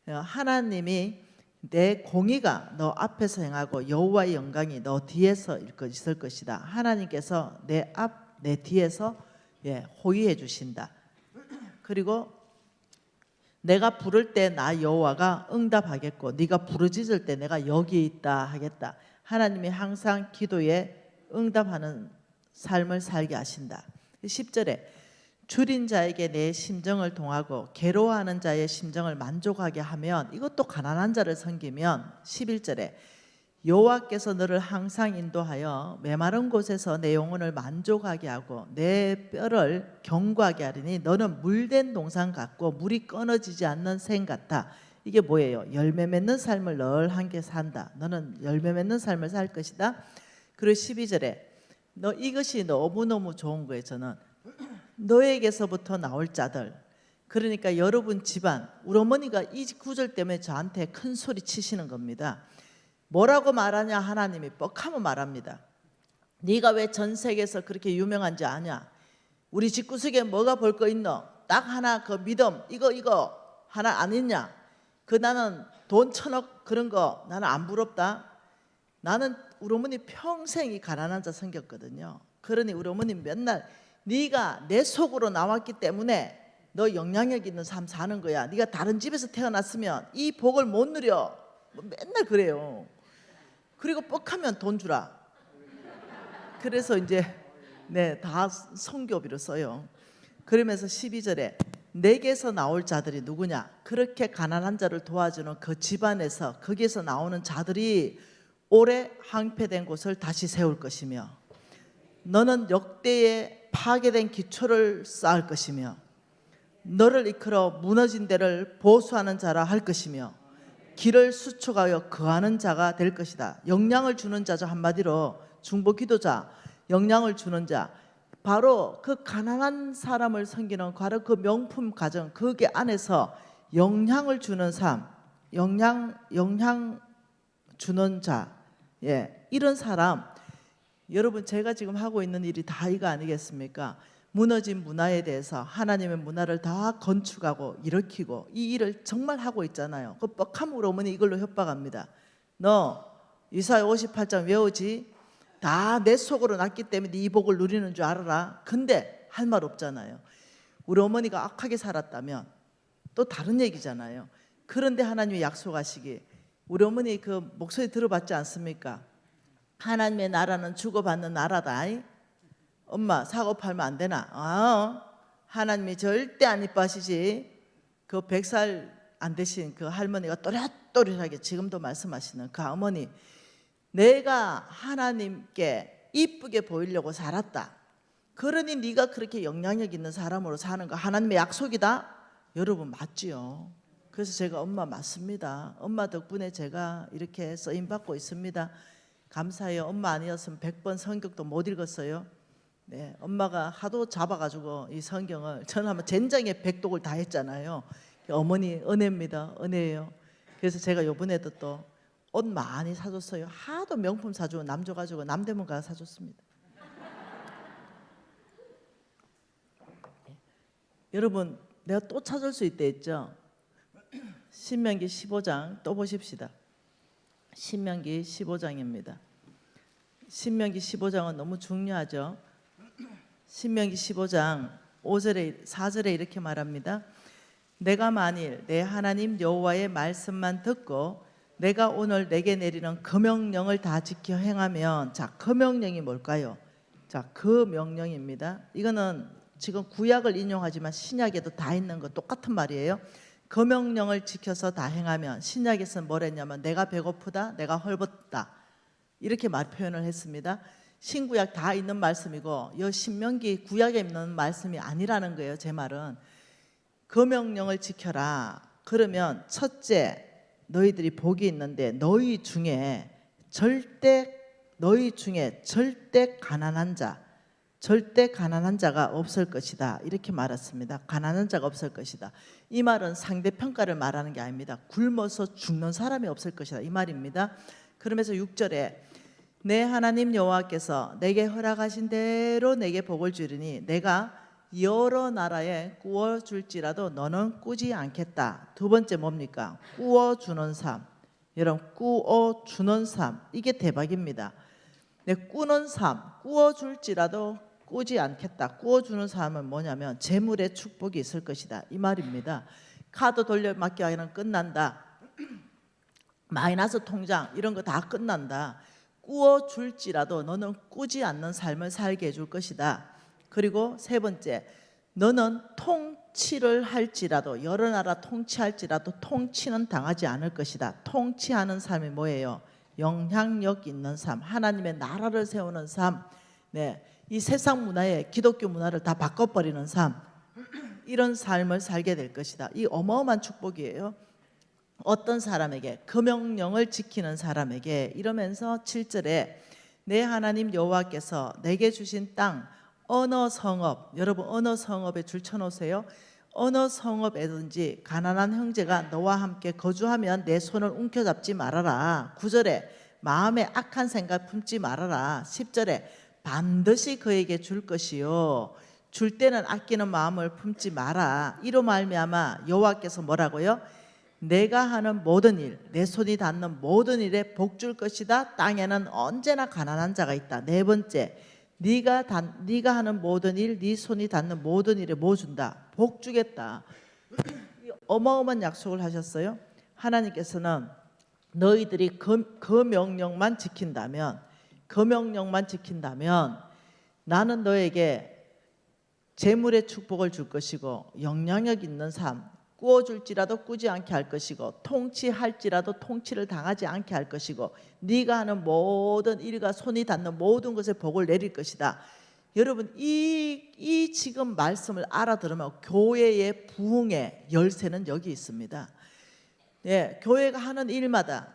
하나님이 내 공의가 너 앞에서 행하고 여호와의 영광이 너 뒤에서 있을 것이다. 하나님께서 내 뒤에서 호위해 주신다. 그리고 내가 부를 때 나 여호와가 응답하겠고 네가 부르짖을 때 내가 여기 있다 하겠다. 하나님이 항상 기도에 응답하는 삶을 살게 하신다. 10절에 줄인 자에게 내 심정을 동하고 괴로워하는 자의 심정을 만족하게 하면, 이것도 가난한 자를 섬기면 11절에 여호와께서 너를 항상 인도하여 메마른 곳에서 내 영혼을 만족하게 하고 내 뼈를 견고하게 하리니 너는 물된 동산 같고 물이 끊어지지 않는 샘 같아. 이게 뭐예요? 열매 맺는 삶을 늘 함께 산다. 너는 열매 맺는 삶을 살 것이다. 그리고 12절에 너 이것이 너무너무 좋은 거예요. 저는 너에게서부터 나올 자들, 그러니까 여러분 집안, 우리 어머니가 이 구절 때문에 저한테 큰 소리 치시는 겁니다. 뭐라고 말하냐? 하나님이 뻑하면 말합니다. 네가 왜 전 세계에서 그렇게 유명한지 아냐? 우리 집구석에 뭐가 볼 거 있노? 딱 하나 그 믿음 이거 하나 안 있냐? 나는 돈 1,000억 그런 거 나는 안 부럽다. 나는 우리 어머니 평생 이 가난한 자 섬겼거든요. 그러니 우리 어머니 맨날 네가 내 속으로 나왔기 때문에 너 영향력 있는 삶 사는 거야. 네가 다른 집에서 태어났으면 이 복을 못 누려. 맨날 그래요. 그리고 뻑하면 돈 주라. 그래서 이제 다 성교비로 써요. 그러면서 12절에 내게서 나올 자들이 누구냐? 그렇게 가난한 자를 도와주는 그 집안에서, 거기에서 나오는 자들이 오래 황폐된 곳을 다시 세울 것이며 너는 역대의 파괴된 기초를 쌓을 것이며 너를 이끌어 무너진 데를 보수하는 자라 할 것이며 길을 수축하여 거하는 자가 될 것이다. 영향을 주는 자죠. 한마디로 중보 기도자, 영향을 주는 자. 바로 그 가난한 사람을 섬기는 바로 그 명품 가정, 거기 안에서 영향을 주는 삶, 영향 주는 자, 이런 사람. 여러분, 제가 지금 하고 있는 일이 다 이거 아니겠습니까? 무너진 문화에 대해서 하나님의 문화를 다 건축하고 일으키고 이 일을 정말 하고 있잖아요. 그 뻑함으로 어머니 이걸로 협박합니다. 너 이사야 58장 외우지? 다 내 속으로 났기 때문에 네 복을 누리는 줄 알아라. 근데 할 말 없잖아요. 우리 어머니가 악하게 살았다면 또 다른 얘기잖아요. 그런데 하나님이 약속하시기, 우리 어머니 그 목소리 들어봤지 않습니까? 하나님의 나라는 주고받는 나라다. 엄마 사고 팔면 안 되나? 하나님이 절대 안 이뻐하시지. 그 100살 안 되신 그 할머니가 또렷또렷하게 지금도 말씀하시는 그 어머니, 내가 하나님께 이쁘게 보이려고 살았다. 그러니 네가 그렇게 영향력 있는 사람으로 사는 거 하나님의 약속이다. 여러분 맞지요? 그래서 제가 엄마 맞습니다. 엄마 덕분에 제가 이렇게 쓰임 받고 있습니다. 감사해요. 엄마 아니었으면 100번 성경도 못 읽었어요. 엄마가 하도 잡아가지고 이 성경을, 저는 한번 젠장에 백독을 다 했잖아요. 어머니 은혜입니다. 은혜예요. 그래서 제가 요번에도 또 옷 많이 사줬어요. 하도 명품 사주고 남 줘가지고 남대문 가서 사줬습니다. 여러분, 내가 또 찾을 수 있다 했죠. 신명기 15장 또 보십시다. 신명기 15장입니다. 신명기 15장은 너무 중요하죠. 신명기 15장 5절에 4절에 이렇게 말합니다. 내가 만일 내 하나님 여호와의 말씀만 듣고 내가 오늘 내게 내리는 그 명령을 다 지켜 행하면, 자, 그 명령이 뭘까요? 자, 그 명령입니다. 이거는 지금 구약을 인용하지만 신약에도 다 있는 거 똑같은 말이에요. 그 명령을 지켜서 다 행하면, 신약에서는 뭘 했냐면 내가 배고프다, 내가 헐벗다 이렇게 표현을 했습니다. 신구약 다 있는 말씀이고 이 신명기 구약에 있는 말씀이 아니라는 거예요. 제 말은 그 명령을 지켜라. 그러면 첫째, 너희들이 복이 있는데 너희 중에 절대 가난한 자가 없을 것이다. 이렇게 말했습니다. 가난한 자가 없을 것이다. 이 말은 상대평가를 말하는 게 아닙니다. 굶어서 죽는 사람이 없을 것이다 이 말입니다. 그러면서 6절에 내 하나님 여호와께서 내게 허락하신 대로 내게 복을 주리니 내가 여러 나라에 꾸어줄지라도 너는 꾸지 않겠다. 두 번째 뭡니까? 꾸어주는 삶. 여러분, 꾸어주는 삶, 이게 대박입니다. 내 꾸는 삶, 꾸어줄지라도 꾸지 않겠다. 꾸어주는 삶은 뭐냐면 재물의 축복이 있을 것이다 이 말입니다. 카드 돌려막기 하기는 끝난다. 마이너스 통장 이런 거 다 끝난다. 꾸어줄지라도 너는 꾸지 않는 삶을 살게 해줄 것이다. 그리고 세 번째, 너는 통치를 할지라도, 여러 나라 통치할지라도 통치는 당하지 않을 것이다. 통치하는 삶이 뭐예요? 영향력 있는 삶, 하나님의 나라를 세우는 삶, 네, 이 세상 문화에 기독교 문화를 다 바꿔버리는 삶, 이런 삶을 살게 될 것이다. 이 어마어마한 축복이에요. 어떤 사람에게? 그 명령을 지키는 사람에게. 이러면서 7절에 내 하나님 여호와께서 내게 주신 땅 어느 성읍, 여러분 어느 성읍에 줄 쳐놓으세요. 어느 성읍에든지 가난한 형제가 너와 함께 거주하면 내 손을 움켜잡지 말아라. 9절에 마음에 악한 생각 품지 말아라. 10절에 반드시 그에게 줄 것이요 줄 때는 아끼는 마음을 품지 마라. 이로 말미암아 여호와께서 뭐라고요? 내가 하는 모든 일, 내 손이 닿는 모든 일에 복 줄 것이다. 땅에는 언제나 가난한 자가 있다. 네 번째, 네가 하는 모든 일, 네 손이 닿는 모든 일에 뭐 준다? 복 주겠다. 어마어마한 약속을 하셨어요. 하나님께서는 너희들이 그 명령만 지킨다면, 나는 너에게 재물의 축복을 줄 것이고 영향력 있는 삶, 꾸어줄지라도 꾸지 않게 할 것이고 통치할지라도 통치를 당하지 않게 할 것이고 네가 하는 모든 일과 손이 닿는 모든 것에 복을 내릴 것이다. 여러분, 이 지금 말씀을 알아들으면 교회의 부흥의 열쇠는 여기 있습니다. 예, 교회가 하는 일마다,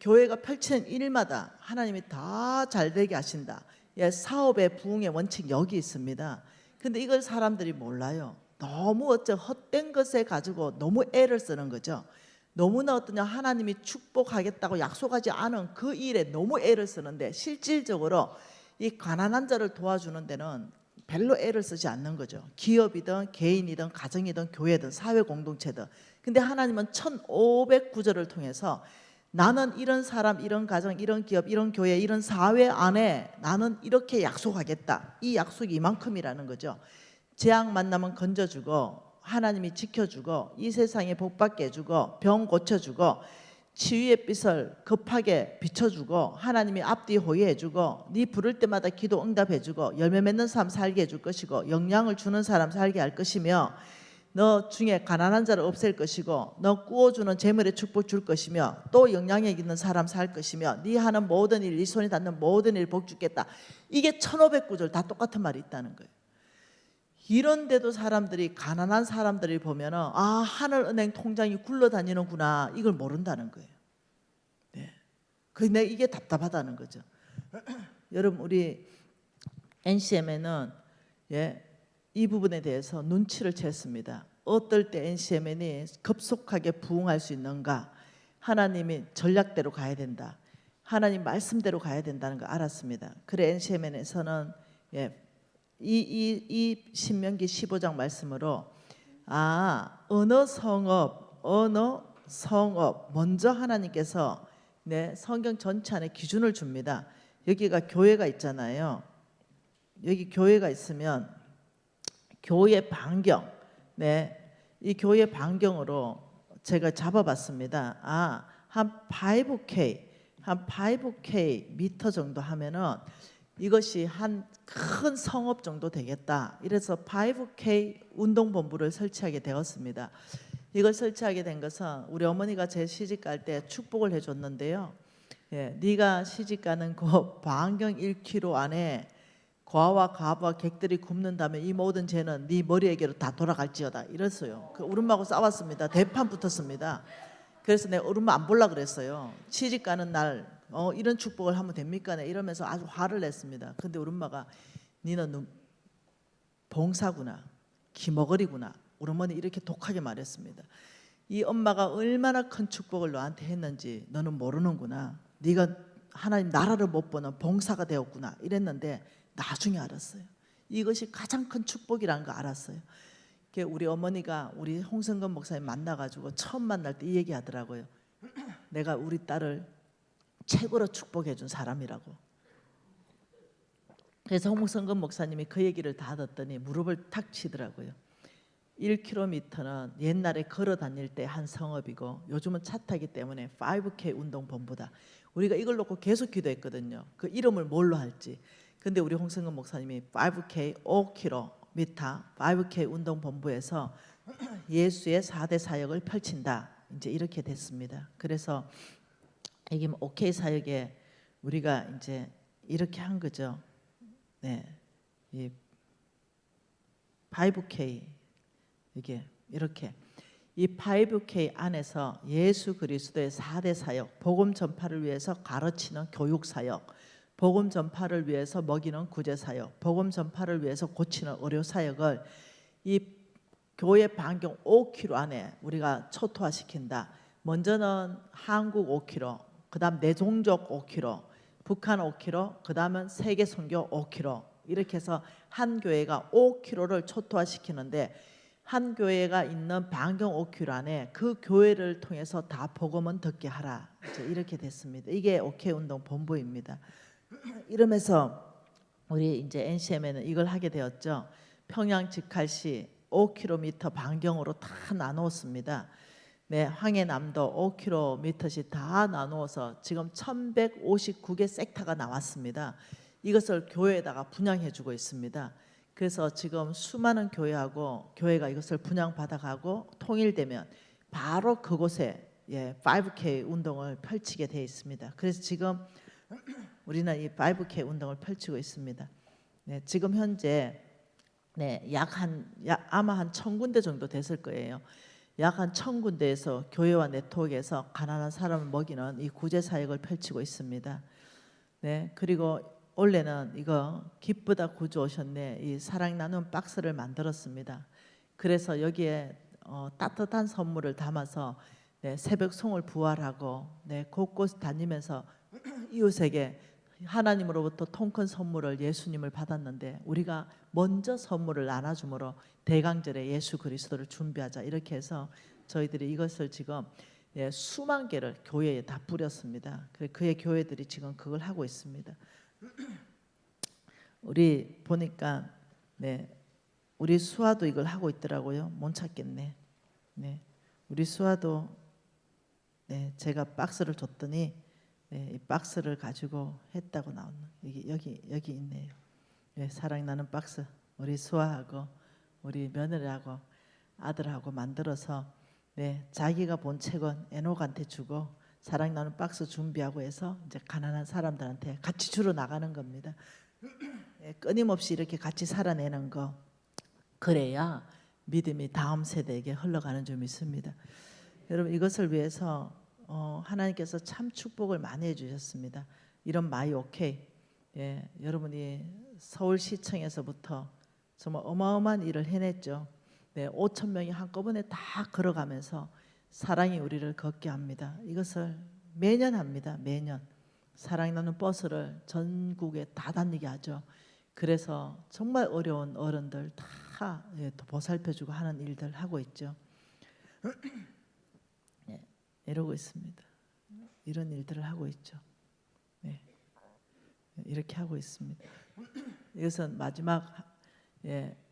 교회가 펼치는 일마다 하나님이 다 잘되게 하신다. 예, 사업의 부흥의 원칙 여기 있습니다. 근데 이걸 사람들이 몰라요. 너무 헛된 것에 가지고 너무 애를 쓰는 거죠. 너무나 어떠냐, 하나님이 축복하겠다고 약속하지 않은 그 일에 너무 애를 쓰는데 실질적으로 이 가난한 자를 도와주는 데는 별로 애를 쓰지 않는 거죠. 기업이든 개인이든 가정이든 교회든 사회 공동체든. 근데 하나님은 1500구절을 통해서 나는 이런 사람, 이런 가정, 이런 기업, 이런 교회, 이런 사회 안에 나는 이렇게 약속하겠다. 이 약속이 이만큼이라는 거죠. 재앙 만나면 건져주고 하나님이 지켜주고 이 세상에 복받게 해주고 병 고쳐주고 치유의 빛을 급하게 비춰주고 하나님이 앞뒤 호위해주고 네 부를 때마다 기도 응답해주고 열매 맺는 삶 살게 해줄 것이고 영향을 주는 사람 살게 할 것이며 너 중에 가난한 자를 없앨 것이고 너 꾸어주는 재물의 축복 줄 것이며 또 영향력 있는 사람 살 것이며 네 하는 모든 일, 네 손이 닿는 모든 일 복 주겠다. 이게 1500구절 다 똑같은 말이 있다는 거예요. 이런데도 사람들이, 가난한 사람들이 보면은 아, 하늘은행 통장이 굴러다니는구나, 이걸 모른다는 거예요. 네. 근데 이게 답답하다는 거죠. 여러분, 우리 NCM에는 이 부분에 대해서 눈치를 챘습니다. 어떨 때 NCM이 급속하게 부흥할 수 있는가? 하나님이 전략대로 가야 된다. 하나님 말씀대로 가야 된다는 걸 알았습니다. 그래 NCMN에서는 이 신명기 15장 말씀으로 언어 성업 먼저 하나님께서 성경 전체 안에 기준을 줍니다. 여기가 교회가 있잖아요. 여기 교회가 있으면 교회 반경, 이 교회 반경으로 제가 잡아봤습니다. 한 5K 미터 정도 하면은 이것이 한 큰 성읍 정도 되겠다. 이래서 5K 운동본부를 설치하게 되었습니다. 이걸 설치하게 된 것은 우리 어머니가 제 시집 갈 때 축복을 해줬는데요. 네가 시집 가는 그 반경 1km 안에 과와 가부와 객들이 굶는다면 이 모든 죄는 네 머리에게로 다 돌아갈지어다 이랬어요. 우리 엄마하고 싸웠습니다. 대판 붙었습니다. 그래서 내가 우리 엄마 안 보려고 그랬어요. 시집 가는 날 이런 축복을 하면 됩니까? 이러면서 아주 화를 냈습니다. 근데 우리 엄마가 니는 봉사구나, 기머거리구나. 우리 어머니 이렇게 독하게 말했습니다. 이 엄마가 얼마나 큰 축복을 너한테 했는지 너는 모르는구나. 네가 하나님 나라를 못 보는 봉사가 되었구나 이랬는데 나중에 알았어요. 이것이 가장 큰 축복이라는 거 알았어요. 우리 어머니가 우리 홍성근 목사님 만나가지고 처음 만날 때 이 얘기 하더라고요. 내가 우리 딸을 최고로 축복해 준 사람이라고. 그래서 홍성근 목사님이 그 얘기를 다 듣더니 무릎을 탁 치더라고요. 1km는 옛날에 걸어 다닐 때 한 성읍이고 요즘은 차 타기 때문에 5K 운동본부다. 우리가 이걸 놓고 계속 기도했거든요. 그 이름을 뭘로 할지. 근데 우리 홍성근 목사님이 5K 5km 5K 운동본부에서 예수의 4대 사역을 펼친다. 이제 이렇게 됐습니다. 그래서 이게 OK 사역에 우리가 이제 이렇게 한 거죠. 이 5K 이게 이렇게 이 5K 안에서 예수 그리스도의 4대 사역, 복음 전파를 위해서 가르치는 교육 사역, 복음 전파를 위해서 먹이는 구제 사역, 복음 전파를 위해서 고치는 의료 사역을 이 교회 반경 5km 안에 우리가 초토화시킨다. 먼저는 한국 5km, 그다음 내종족 5km, 북한 5km, 그다음은 세계 선교 5km 이렇게 해서 한 교회가 5km를 초토화시키는데 한 교회가 있는 반경 5km 안에 그 교회를 통해서 다 복음은 듣게 하라. 이렇게 됐습니다. 이게 OK 운동 본부입니다. 이러면서 우리 이제 NCM에는 이걸 하게 되었죠. 평양 직할시 5km 반경으로 다 나누었습니다. 황해남도 5km씩 다 나누어서 지금 1159개 섹터가 나왔습니다. 이것을 교회에다가 분양해주고 있습니다. 그래서 지금 수많은 교회가 이것을 분양받아가고 통일되면 바로 그곳에 5K 운동을 펼치게 되어 있습니다. 그래서 지금 우리는 이 5K 운동을 펼치고 있습니다. 지금 현재 아마 한 1000군데 정도 됐을 거예요. 약 한 1000군데에서 교회와 네트워크에서 가난한 사람을 먹이는 이 구제 사역을 펼치고 있습니다. 그리고 원래는 이거 기쁘다 구주 오셨네 이 사랑 나눔 박스를 만들었습니다. 그래서 여기에 따뜻한 선물을 담아서 새벽 송을 부활하고 곳곳 다니면서 이웃에게 하나님으로부터 통 큰 선물을 예수님을 받았는데 우리가 먼저 선물을 나눠줌으로 대강절에 예수 그리스도를 준비하자 이렇게 해서 저희들이 이것을 지금 수만 개를 교회에 다 뿌렸습니다. 그의 교회들이 지금 그걸 하고 있습니다. 우리 보니까 우리 수아도 이걸 하고 있더라고요. 못 찾겠네. 우리 수아도 제가 박스를 줬더니 이 박스를 가지고 했다고 나오는 여기 있네요. 사랑나는 박스 우리 수아하고 우리 며느리하고 아들하고 만들어서 자기가 본 책은 애녹한테 주고 사랑나는 박스 준비하고 해서 이제 가난한 사람들한테 같이 주러 나가는 겁니다. 끊임없이 이렇게 같이 살아내는 거 그래야 믿음이 다음 세대에게 흘러가는 줄 믿습니다. 여러분 이것을 위해서 하나님께서 참 축복을 많이 해주셨습니다. 이런 마이 오케이 여러분이 서울시청에서부터 정말 어마어마한 일을 해냈죠. 5,000명이 한꺼번에 다 걸어가면서 사랑이 우리를 걷게 합니다. 이것을 매년 합니다. 매년 사랑이 나는 버스를 전국에 다 다니게 하죠. 그래서 정말 어려운 어른들 다 보살펴주고 하는 일들 하고 있죠. 네, 이러고 있습니다. 이런 일들을 하고 있죠. 네, 이렇게 하고 있습니다. 이것은 마지막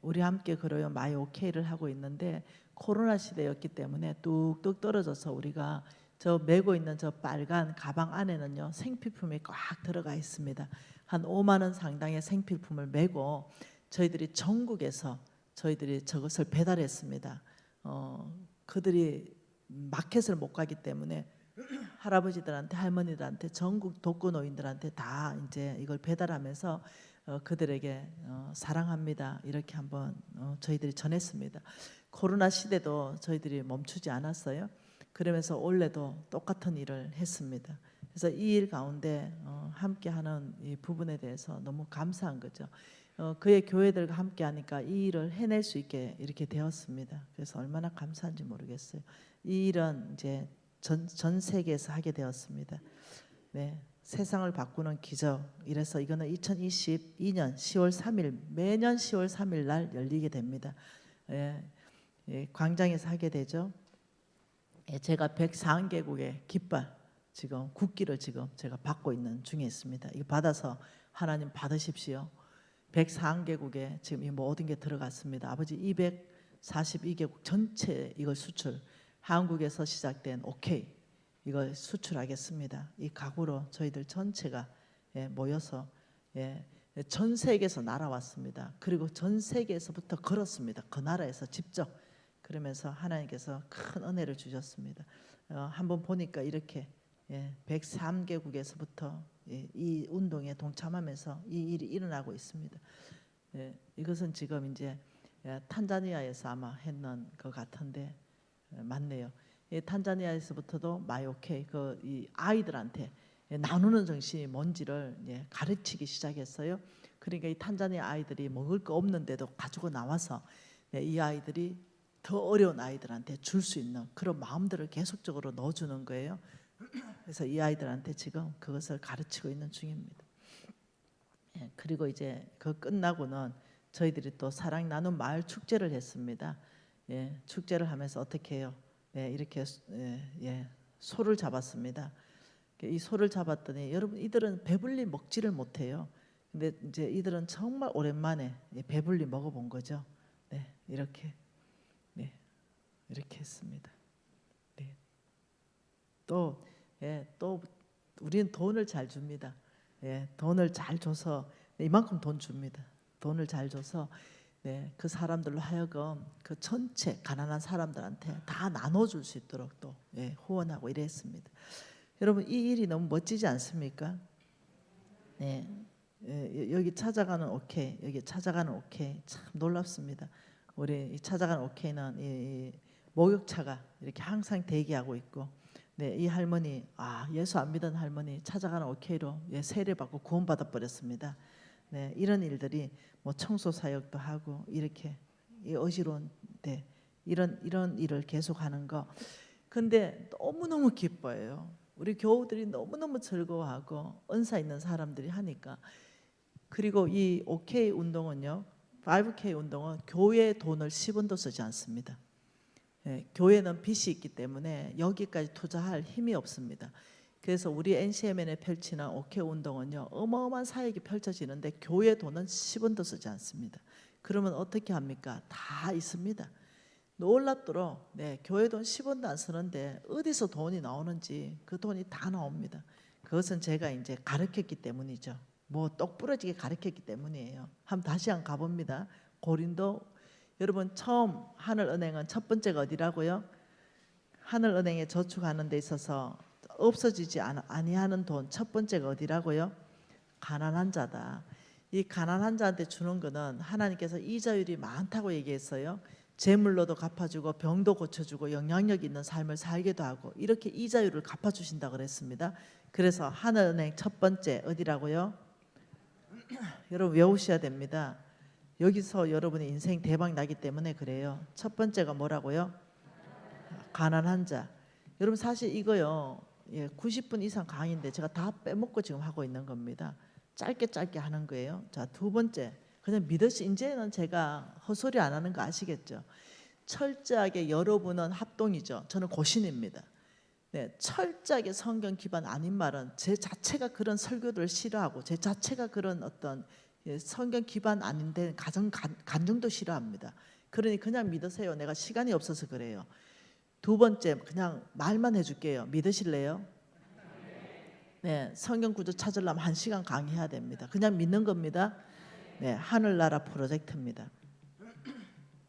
우리 함께 걸어요 마이 오케이를 하고 있는데 코로나 시대였기 때문에 뚝뚝 떨어져서 우리가 저 메고 있는 저 빨간 가방 안에는요 생필품이 꽉 들어가 있습니다. 한 5만 원 상당의 생필품을 메고 저희들이 전국에서 저희들이 저것을 배달했습니다. 그들이 마켓을 못 가기 때문에 할아버지들한테 할머니들한테 전국 독거노인들한테 다 이제 이걸 배달하면서 그들에게 사랑합니다 이렇게 한번 저희들이 전했습니다. 코로나 시대도 저희들이 멈추지 않았어요. 그러면서 올해도 똑같은 일을 했습니다. 그래서 이 일 가운데 함께하는 이 부분에 대해서 너무 감사한 거죠. 그의 교회들과 함께하니까 이 일을 해낼 수 있게 이렇게 되었습니다. 그래서 얼마나 감사한지 모르겠어요. 이 일은 이제 전 세계에서 하게 되었습니다. 네, 세상을 바꾸는 기적. 이래서 이거는 2022년 10월 3일 매년 10월 3일 날 열리게 됩니다. 광장에서 하게 되죠. 제가 104개국의 깃발 지금 국기를 지금 제가 받고 있는 중에 있습니다. 이거 받아서 하나님 받으십시오. 104개국에 지금 이 모든 게 들어갔습니다. 아버지 242개국 전체 이걸 수출 한국에서 시작된 오케이 이걸 수출하겠습니다. 이 각오로 저희들 전체가 모여서 전 세계에서 날아왔습니다. 그리고 전 세계에서부터 걸었습니다. 그 나라에서 직접 그러면서 하나님께서 큰 은혜를 주셨습니다. 한번 보니까 이렇게 103개국에서부터 이 운동에 동참하면서 이 일이 일어나고 있습니다. 이것은 지금 이제 탄자니아에서 아마 했는 것 같은데 맞네요. 탄자니아에서부터도 마이오케이 이 아이들한테 나누는 정신이 뭔지를 가르치기 시작했어요. 그러니까 이 탄자니아 아이들이 먹을 거 없는데도 가지고 나와서 이 아이들이 더 어려운 아이들한테 줄 수 있는 그런 마음들을 계속적으로 넣어주는 거예요. 그래서 이 아이들한테 지금 그것을 가르치고 있는 중입니다. 그리고 이제 그 끝나고는 저희들이 또 사랑 나눔 마을 축제를 했습니다. 축제를 하면서 어떻게 해요? 이렇게 소를 잡았습니다. 이 소를 잡았더니 여러분 이들은 배불리 먹지를 못해요. 근데 이제 이들은 정말 오랜만에 배불리 먹어본 거죠. 이렇게 했습니다. 또 우리는 돈을 잘 줍니다. 돈을 잘 줘서 이만큼 돈 줍니다. 돈을 잘 줘서 그 사람들로 하여금 그 전체 가난한 사람들한테 다 나눠줄 수 있도록 또 후원하고 이랬습니다. 여러분 이 일이 너무 멋지지 않습니까? 여기 찾아가는 오케이, 여기 찾아가는 오케이 참 놀랍습니다. 우리 이 찾아가는 오케이는 이 목욕차가 이렇게 항상 대기하고 있고, 이 할머니 예수 안 믿은 할머니 찾아가는 오케이로 세례받고 구원받아 버렸습니다. 이런 일들이 뭐 청소 사역도 하고 이렇게 어지러운 이런 일을 계속하는 거. 근데 너무너무 기뻐요. 우리 교우들이 너무너무 즐거워하고 은사 있는 사람들이 하니까. 그리고 이 OK 운동은요, 5K 운동은 교회 돈을 10원도 쓰지 않습니다. 교회는 빚이 있기 때문에 여기까지 투자할 힘이 없습니다. 그래서 우리 NCMN에 펼치는 OK 운동은요, 어마어마한 사역이 펼쳐지는데 교회 돈은 10원도 쓰지 않습니다. 그러면 어떻게 합니까? 다 있습니다. 놀랍도록 교회 돈 10원도 안 쓰는데 어디서 돈이 나오는지 그 돈이 다 나옵니다. 그것은 제가 이제 가르쳤기 때문이죠. 뭐 똑 부러지게 가르쳤기 때문이에요. 다시 한번 가봅니다. 고린도, 여러분 처음 하늘은행은 첫 번째가 어디라고요? 하늘은행에 저축하는 데 있어서 없어지지 아니하는 돈 첫 번째가 어디라고요? 가난한 자다. 이 가난한 자한테 주는 거는 하나님께서 이자율이 많다고 얘기했어요. 재물로도 갚아주고 병도 고쳐주고 영향력 있는 삶을 살게도 하고 이렇게 이자율을 갚아주신다고 그랬습니다. 그래서 하늘은행 첫 번째 어디라고요? 여러분 외우셔야 됩니다. 여기서 여러분의 인생 대박 나기 때문에 그래요. 첫 번째가 뭐라고요? 가난한 자. 여러분 사실 이거요. 90분 이상 강의인데 제가 다 빼먹고 지금 하고 있는 겁니다. 짧게 짧게 하는 거예요. 자, 두 번째. 그냥 믿으시 이제는 제가 헛소리 안 하는 거 아시겠죠? 철저하게 여러분은 합동이죠. 저는 고신입니다. 네, 철저하게 성경 기반 아닌 말은 제 자체가 그런 설교를 싫어하고 제 자체가 그런 어떤 성경 기반 아닌데 간증도 싫어합니다. 그러니 그냥 믿으세요. 내가 시간이 없어서 그래요. 두 번째, 그냥 말만 해줄게요. 믿으실래요? 네, 성경 구조 찾으려면 1시간 강의해야 됩니다. 그냥 믿는 겁니다. 네, 하늘나라 프로젝트입니다.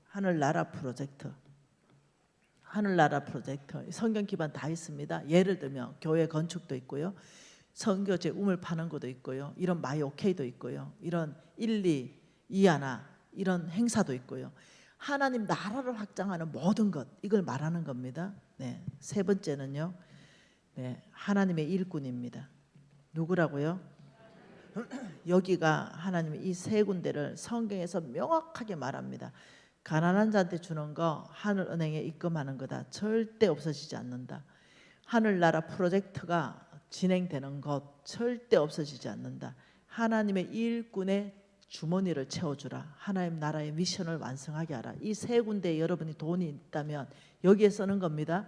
하늘나라 프로젝트. 하늘나라 프로젝트. 성경 기반 다 있습니다. 예를 들면 교회 건축도 있고요. 선교제 우물 파는 것도 있고요. 이런 마이 오케이도 있고요. 이런 1, 2, 2하나 이런 행사도 있고요. 하나님 나라를 확장하는 모든 것 이걸 말하는 겁니다. 네, 세 번째는요. 네, 하나님의 일꾼입니다. 누구라고요? 여기가 하나님의 이 세 군데를 성경에서 명확하게 말합니다. 가난한 자한테 주는 거 하늘은행에 입금하는 거다. 절대 없어지지 않는다. 하늘나라 프로젝트가 진행되는 것 절대 없어지지 않는다. 하나님의 일꾼의 주머니를 채워주라. 하나님 나라의 미션을 완성하게 하라. 이 세 군데에 여러분이 돈이 있다면 여기에 쓰는 겁니다.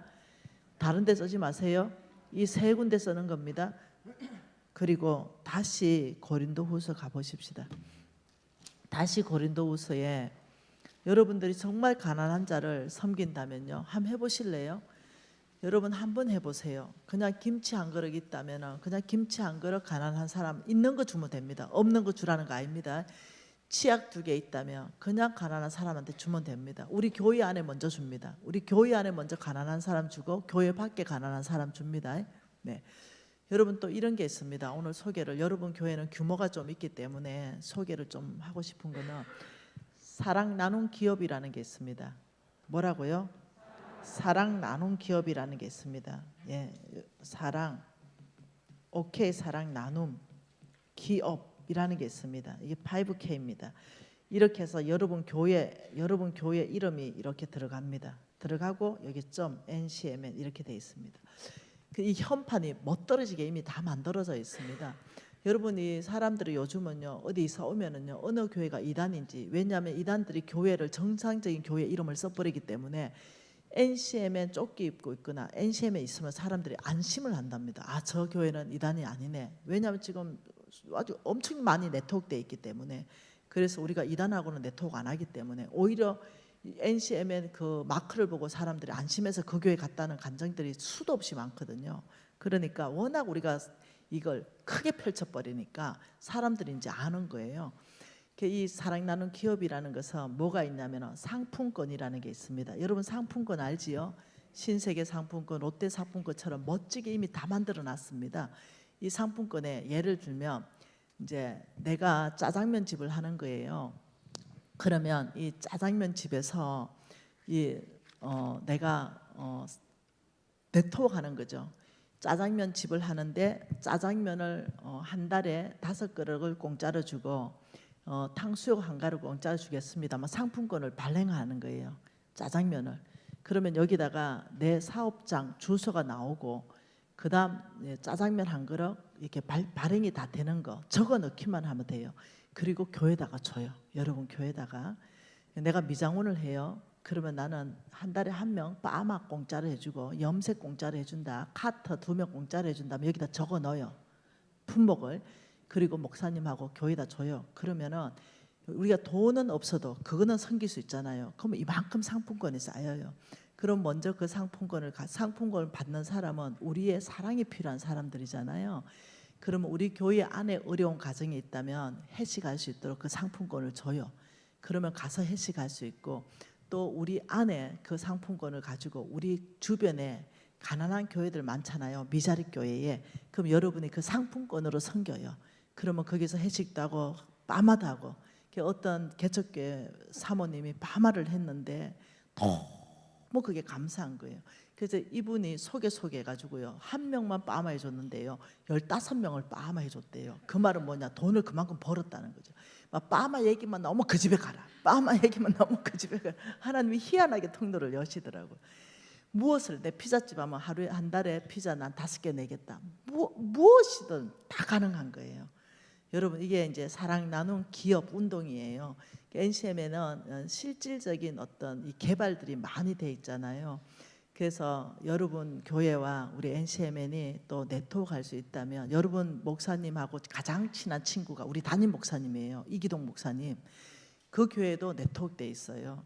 다른 데 쓰지 마세요. 이 세 군데 쓰는 겁니다. 그리고 다시 고린도후서 가보십시다. 다시 고린도후서에 여러분들이 정말 가난한 자를 섬긴다면요. 한번 해보실래요? 여러분 한번 해보세요. 그냥 김치 한 그릇 있다면 그냥 김치 한 그릇 가난한 사람 있는 거 주면 됩니다. 없는 거 주라는 거 아닙니다. 치약 2개 있다면 그냥 가난한 사람한테 주면 됩니다. 우리 교회 안에 먼저 줍니다. 우리 교회 안에 먼저 가난한 사람 주고 교회 밖에 가난한 사람 줍니다. 네. 여러분 또 이런 게 있습니다. 오늘 소개를 여러분 교회는 규모가 좀 있기 때문에 소개를 좀 하고 싶은 거는 사랑 나눔 기업이라는 게 있습니다. 뭐라고요? 사랑 나눔 기업이라는 게 있습니다. 예, 사랑 오케이 사랑 나눔 기업이라는 게 있습니다. 이게 5K입니다. 이렇게 해서 여러분 교회 이름이 이렇게 들어갑니다. 들어가고 여기 점 NCMN 이렇게 돼 있습니다. 이 현판이 멋떨어지게 이미 다 만들어져 있습니다. 여러분이 사람들이 요즘은요 어디서 오면은요 어느 교회가 이단인지 왜냐하면 이단들이 교회를 정상적인 교회 이름을 써버리기 때문에 NCM에 조끼 입고 있거나 NCM에 있으면 사람들이 안심을 한답니다. 아, 저 교회는 이단이 아니네. 왜냐하면 지금 아주 엄청 많이 네트워크돼 있기 때문에 그래서 우리가 이단하고는 네트워크 안 하기 때문에 오히려 NCM의 그 마크를 보고 사람들이 안심해서 그 교회 갔다는 간증들이 수도 없이 많거든요. 그러니까 워낙 우리가 이걸 크게 펼쳐버리니까 사람들이 이제 아는 거예요. 이 사랑 나눔 기업이라는 것은 뭐가 있냐면 상품권이라는 게 있습니다. 여러분 상품권 알지요? 신세계 상품권, 롯데 상품권처럼 멋지게 이미 다 만들어 놨습니다. 이 상품권에 예를 들면 이제 내가 짜장면 집을 하는 거예요. 그러면 이 짜장면 집에서 내가 네트워크 하는 거죠. 짜장면 집을 하는데 짜장면을 한 달에 5그릇을 공짜로 주고 탕수육 한 가루 공짜로 주겠습니다만 상품권을 발행하는 거예요. 짜장면을. 그러면 여기다가 내 사업장 주소가 나오고 그다음 짜장면 한 그릇 이렇게 발행이 다 되는 거 적어 넣기만 하면 돼요. 그리고 교회다가 줘요. 여러분 교회다가 내가 미장원을 해요. 그러면 나는 한 달에 1명 빠막 공짜로 해주고 염색 공짜로 해준다. 카터 2명 공짜로 해준다면 여기다 적어 넣어요. 품목을. 그리고 목사님하고 교회다 줘요. 그러면은 우리가 돈은 없어도 그거는 섬길 수 있잖아요. 그러면 이만큼 상품권이 쌓여요. 그럼 먼저 그 상품권을 받는 사람은 우리의 사랑이 필요한 사람들이잖아요. 그러면 우리 교회 안에 어려운 가정이 있다면 해식할 수 있도록 그 상품권을 줘요. 그러면 가서 해식할 수 있고 또 우리 안에 그 상품권을 가지고 우리 주변에 가난한 교회들 많잖아요. 미자립 교회에. 그럼 여러분이 그 상품권으로 섬겨요. 그러면 거기서 해식도 하고 빠마도 하고 어떤 개척교회 사모님이 빠마를 했는데 너무 그게 감사한 거예요. 그래서 이분이 소개해가지고요 1명만 빠마 해줬는데요 15명을 빠마 해줬대요. 그 말은 뭐냐, 돈을 그만큼 벌었다는 거죠. 막 빠마 얘기만 나오면 그 집에 가라. 빠마 얘기만 나오면 그 집에 가라. 하나님이 희한하게 통로를 여시더라고요. 무엇을 내 피자집 하면 하루에 한 달에 피자 난 5개 내겠다. 무엇이든 다 가능한 거예요. 여러분 이게 이제 사랑 나눔 기업 운동이에요. NCM에는 실질적인 어떤 이 개발들이 많이 돼 있잖아요. 그래서 여러분 교회와 우리 NCMN이 또 네트워크할 수 있다면 여러분 목사님하고 가장 친한 친구가 우리 담임 목사님이에요. 이기동 목사님. 그 교회도 네트워크돼 있어요.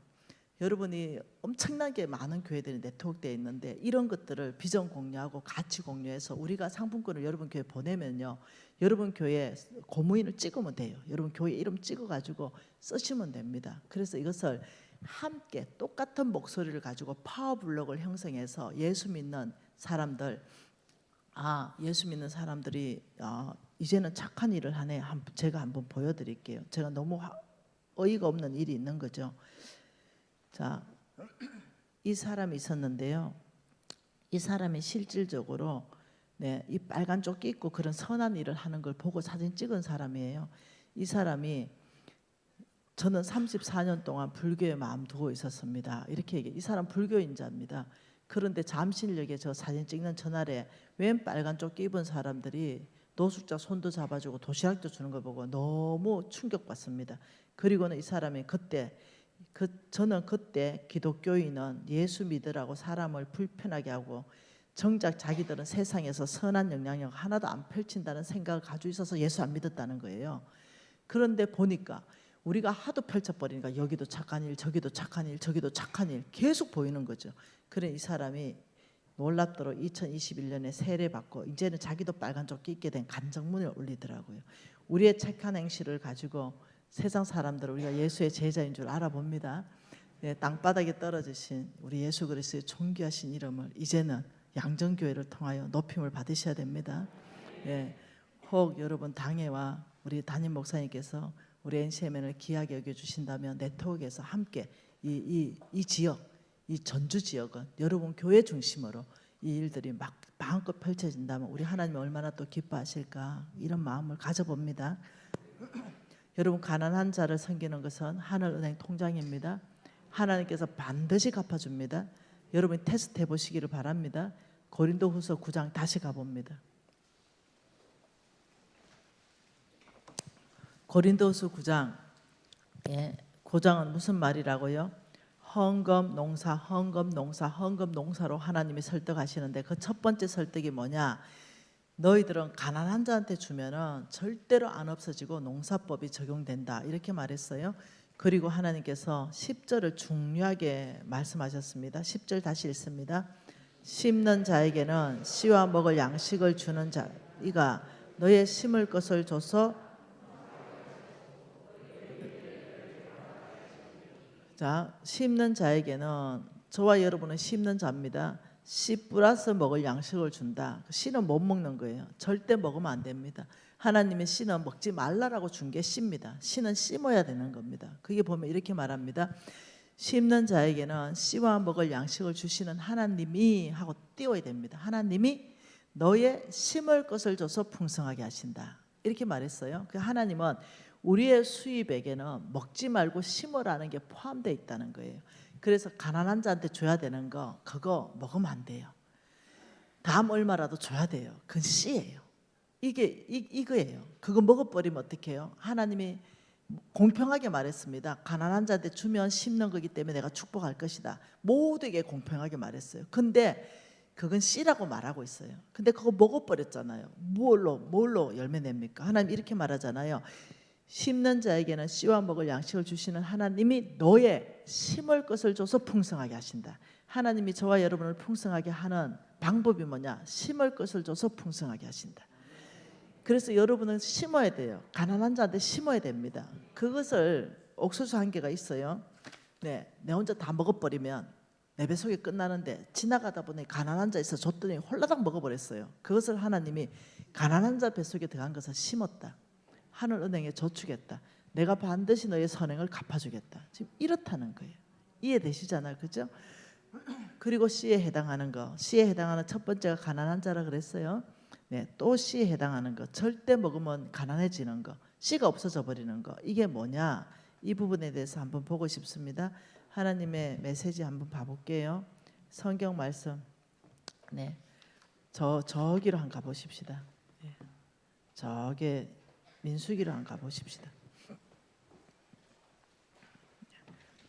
여러분이 엄청나게 많은 교회들이 네트워크되어 있는데 이런 것들을 비전 공유하고 가치 공유해서 우리가 상품권을 여러분 교회에 보내면요, 여러분 교회 고무인을 찍으면 돼요. 여러분 교회 이름 찍어가지고 쓰시면 됩니다. 그래서 이것을 함께 똑같은 목소리를 가지고 파워블록을 형성해서 예수 믿는 사람들, 예수 믿는 사람들이 이제는 착한 일을 하네. 제가 한번 보여드릴게요. 제가 너무 어이가 없는 일이 있는 거죠. 자, 이 사람이 있었는데요. 이 사람이 실질적으로 이 빨간 조끼 입고 그런 선한 일을 하는 걸 보고 사진 찍은 사람이에요. 이 사람이 저는 34년 동안 불교에 마음 두고 있었습니다. 이렇게 얘기해. 이 사람 불교인자입니다. 그런데 잠실역에 저 사진 찍는 전날에 웬 빨간 조끼 입은 사람들이 노숙자 손도 잡아주고 도시락도 주는 걸 보고 너무 충격받습니다. 그리고는 이 사람이 저는 그때 기독교인은 예수 믿으라고 사람을 불편하게 하고 정작 자기들은 세상에서 선한 영향력 하나도 안 펼친다는 생각을 가지고 있어서 예수 안 믿었다는 거예요. 그런데 보니까 우리가 하도 펼쳐버리니까 여기도 착한 일, 저기도 착한 일, 저기도 착한 일 계속 보이는 거죠. 그래 이 사람이 놀랍도록 2021년에 세례받고 이제는 자기도 빨간 조끼 입게 된 간증문을 올리더라고요. 우리의 착한 행실을 가지고 세상 사람들은 우리가 예수의 제자인 줄 알아봅니다. 땅바닥에 떨어지신 우리 예수 그리스도의 존귀하신 이름을 이제는 양정교회를 통하여 높임을 받으셔야 됩니다. 혹 여러분 당회와 우리 담임 목사님께서 우리 NCMN을 귀하게 여겨주신다면 네트워크에서 함께 이 지역, 이 전주 지역은 여러분 교회 중심으로 이 일들이 막 마음껏 펼쳐진다면 우리 하나님이 얼마나 또 기뻐하실까 이런 마음을 가져봅니다. 여러분 가난한 자를 섬기는 것은 하늘은행 통장입니다. 하나님께서 반드시 갚아줍니다. 여러분이 테스트 해보시기를 바랍니다. 고린도후서 9장 다시 가봅니다. 고린도후서 9장, 9장은 무슨 말이라고요? 헌금 농사, 헌금 농사, 헌금 농사로 하나님이 설득하시는데 그 첫 번째 설득이 뭐냐? 너희들은 가난한 자한테 주면은 절대로 안 없어지고 농사법이 적용된다 이렇게 말했어요. 그리고 하나님께서 10절을 중요하게 말씀하셨습니다. 10절 다시 읽습니다. 심는 자에게는 씨와 먹을 양식을 주는 자이가 너의 심을 것을 줘서 자, 심는 자에게는 저와 여러분은 심는 자입니다. 씨 뿌려서 먹을 양식을 준다. 씨는 못 먹는 거예요. 절대 먹으면 안 됩니다. 하나님의 씨는 먹지 말라라고 준 게 씨입니다. 씨는 심어야 되는 겁니다. 그게 보면 이렇게 말합니다. 심는 자에게는 씨와 먹을 양식을 주시는 하나님이 하고 띄워야 됩니다. 하나님이 너의 심을 것을 줘서 풍성하게 하신다. 이렇게 말했어요. 그 하나님은 우리의 수입에게는 먹지 말고 심으라는 게 포함되어 있다는 거예요. 그래서 가난한 자한테 줘야 되는 거 그거 먹으면 안 돼요. 다음 얼마라도 줘야 돼요. 그건 씨예요. 이거예요. 그거 먹어버리면 어떻게 해요? 하나님이 공평하게 말했습니다. 가난한 자한테 주면 심는 거기 때문에 내가 축복할 것이다. 모두에게 공평하게 말했어요. 근데 그건 씨라고 말하고 있어요. 근데 그거 먹어버렸잖아요. 뭘로 열매 냅니까? 하나님 이렇게 말하잖아요. 심는 자에게는 씨와 먹을 양식을 주시는 하나님이 너의 심을 것을 줘서 풍성하게 하신다. 하나님이 저와 여러분을 풍성하게 하는 방법이 뭐냐? 심을 것을 줘서 풍성하게 하신다. 그래서 여러분은 심어야 돼요. 가난한 자한테 심어야 됩니다. 그것을 옥수수 한 개가 있어요. 내 혼자 다 먹어버리면 내 뱃속에 끝나는데 지나가다 보니 가난한 자 있어 줬더니 홀라당 먹어버렸어요. 그것을 하나님이 가난한 자 뱃속에 들어간 것을 심었다. 하늘은행에 저축했다. 내가 반드시 너의 선행을 갚아주겠다. 지금 이렇다는 거예요. 이해되시잖아요, 그죠? 그리고 C에 해당하는 거, C에 해당하는 첫 번째가 가난한 자라 그랬어요. 또 C에 해당하는 거, 절대 먹으면 가난해지는 거, C가 없어져 버리는 거. 이게 뭐냐? 이 부분에 대해서 한번 보고 싶습니다. 하나님의 메시지 한번 봐볼게요. 성경 말씀. 네. 저기로 한번 가보십시다. 예. 저게 민수기로 한번 가보십시다.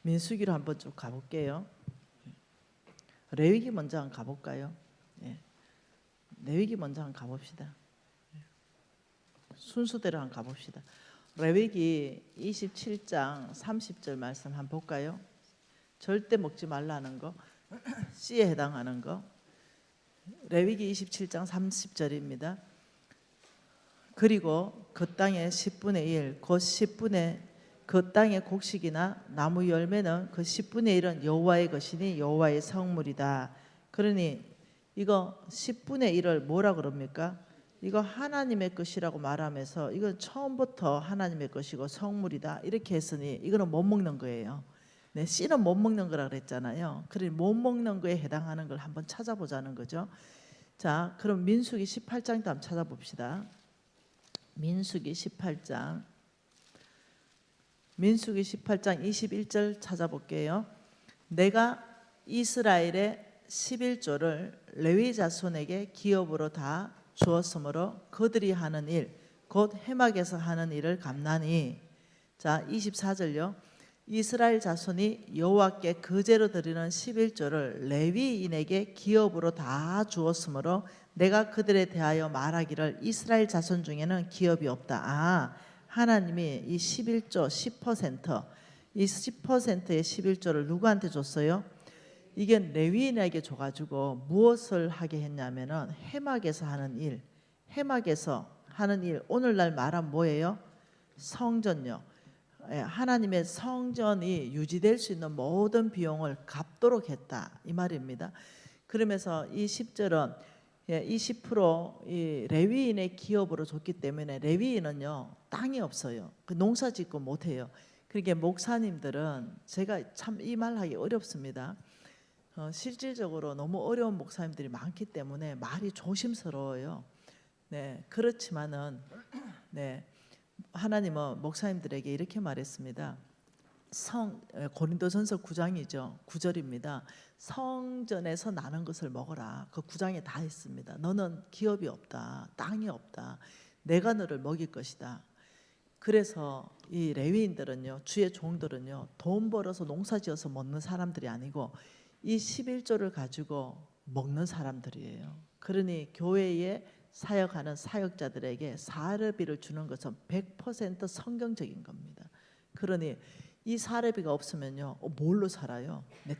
민수기로 한번 쭉 가볼게요. 레위기 먼저 한번 가볼까요? 예. 레위기 먼저 한번 가봅시다. 순서대로 한번 가봅시다. 레위기 27장 30절 말씀 한번 볼까요? 절대 먹지 말라는 거, 씨에 해당하는 거. 레위기 27장 30절입니다. 그리고 그 땅의 10분의 1, 곧 10분의 그 땅의 곡식이나 나무 열매는 그 10분의 1은 여호와의 것이니 여호와의 성물이다. 그러니 이거 10분의 1을 뭐라 그럽니까? 이거 하나님의 것이라고 말하면서 이건 처음부터 하나님의 것이고 성물이다 이렇게 했으니 이거는 못 먹는 거예요. 네, 씨는 못 먹는 거라 그랬잖아요. 그러니 못 먹는 거에 해당하는 걸 한번 찾아보자는 거죠. 자, 그럼 민수기 18장도 한번 찾아봅시다. 민수기 18장 21절 찾아볼게요. 내가 이스라엘의 11조를 레위 자손에게 기업으로 다 주었으므로 그들이 하는 일 곧 회막에서 하는 일을 감나니. 자, 24절요. 이스라엘 자손이 여호와께 거제로 드리는 11조를 레위인에게 기업으로 다 주었으므로 내가 그들에 대하여 말하기를 이스라엘 자손 중에는 기업이 없다. 하나님이 이 11조 10%, 이 10%의 11조를 누구한테 줬어요? 이게 레위인에게 줘가지고 무엇을 하게 했냐면은 회막에서 하는 일, 회막에서 하는 일. 오늘날 말하면 뭐예요? 성전요. 하나님의 성전이 유지될 수 있는 모든 비용을 갚도록 했다 이 말입니다. 그러면서 이 10절은 20% 레위인의 기업으로 줬기 때문에 레위인은요 땅이 없어요. 그 농사짓고 못해요. 그러니까 목사님들은 제가 참 이 말하기 어렵습니다. 실질적으로 너무 어려운 목사님들이 많기 때문에 말이 조심스러워요. 네, 그렇지만은 네, 하나님은 목사님들에게 이렇게 말했습니다. 고린도전서 9장이죠. 9절입니다. 성전에서 나는 것을 먹어라. 그 9장에 다 있습니다. 너는 기업이 없다. 땅이 없다. 내가 너를 먹일 것이다. 그래서 이 레위인들은요, 주의 종들은요, 돈 벌어서 농사지어서 먹는 사람들이 아니고 이 11조를 가지고 먹는 사람들이에요. 그러니 교회에 사역하는 사역자들에게 사례비를 주는 것은 100% 성경적인 겁니다. 그러니 이 사례비가 없으면요 뭘로 살아요? 네,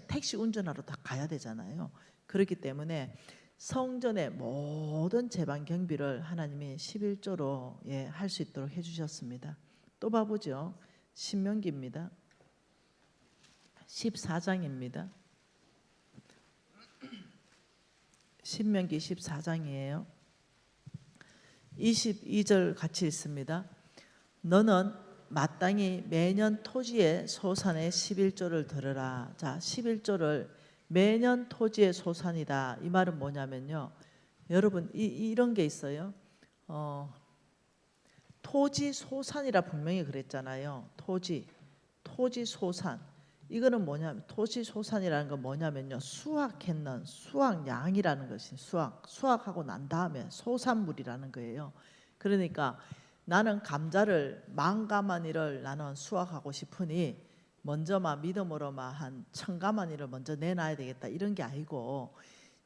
택시 운전하러 다 가야 되잖아요. 그렇기 때문에 성전의 모든 제방 경비를 하나님이 11조로 할 수 있도록 해주셨습니다. 또 봐보죠. 신명기입니다. 14장입니다. 신명기 14장이에요. 22절 같이 있습니다. 너는 마땅히 매년 토지의 소산의 11조를 들으라. 자, 11조를 매년 토지의 소산이다. 이 말은 뭐냐면요. 여러분 이런 게 있어요. 토지 소산이라 분명히 그랬잖아요. 토지 소산. 이거는 뭐냐면 토지 소산이라는 건 뭐냐면요. 수확했는 수확량이라는 것이 수확하고 난 다음에 소산물이라는 거예요. 그러니까 나는 감자를 10,000가마니를 나는 수확하고 싶으니 먼저 믿음으로 한 1,000가마니를 먼저 내놔야 되겠다 이런 게 아니고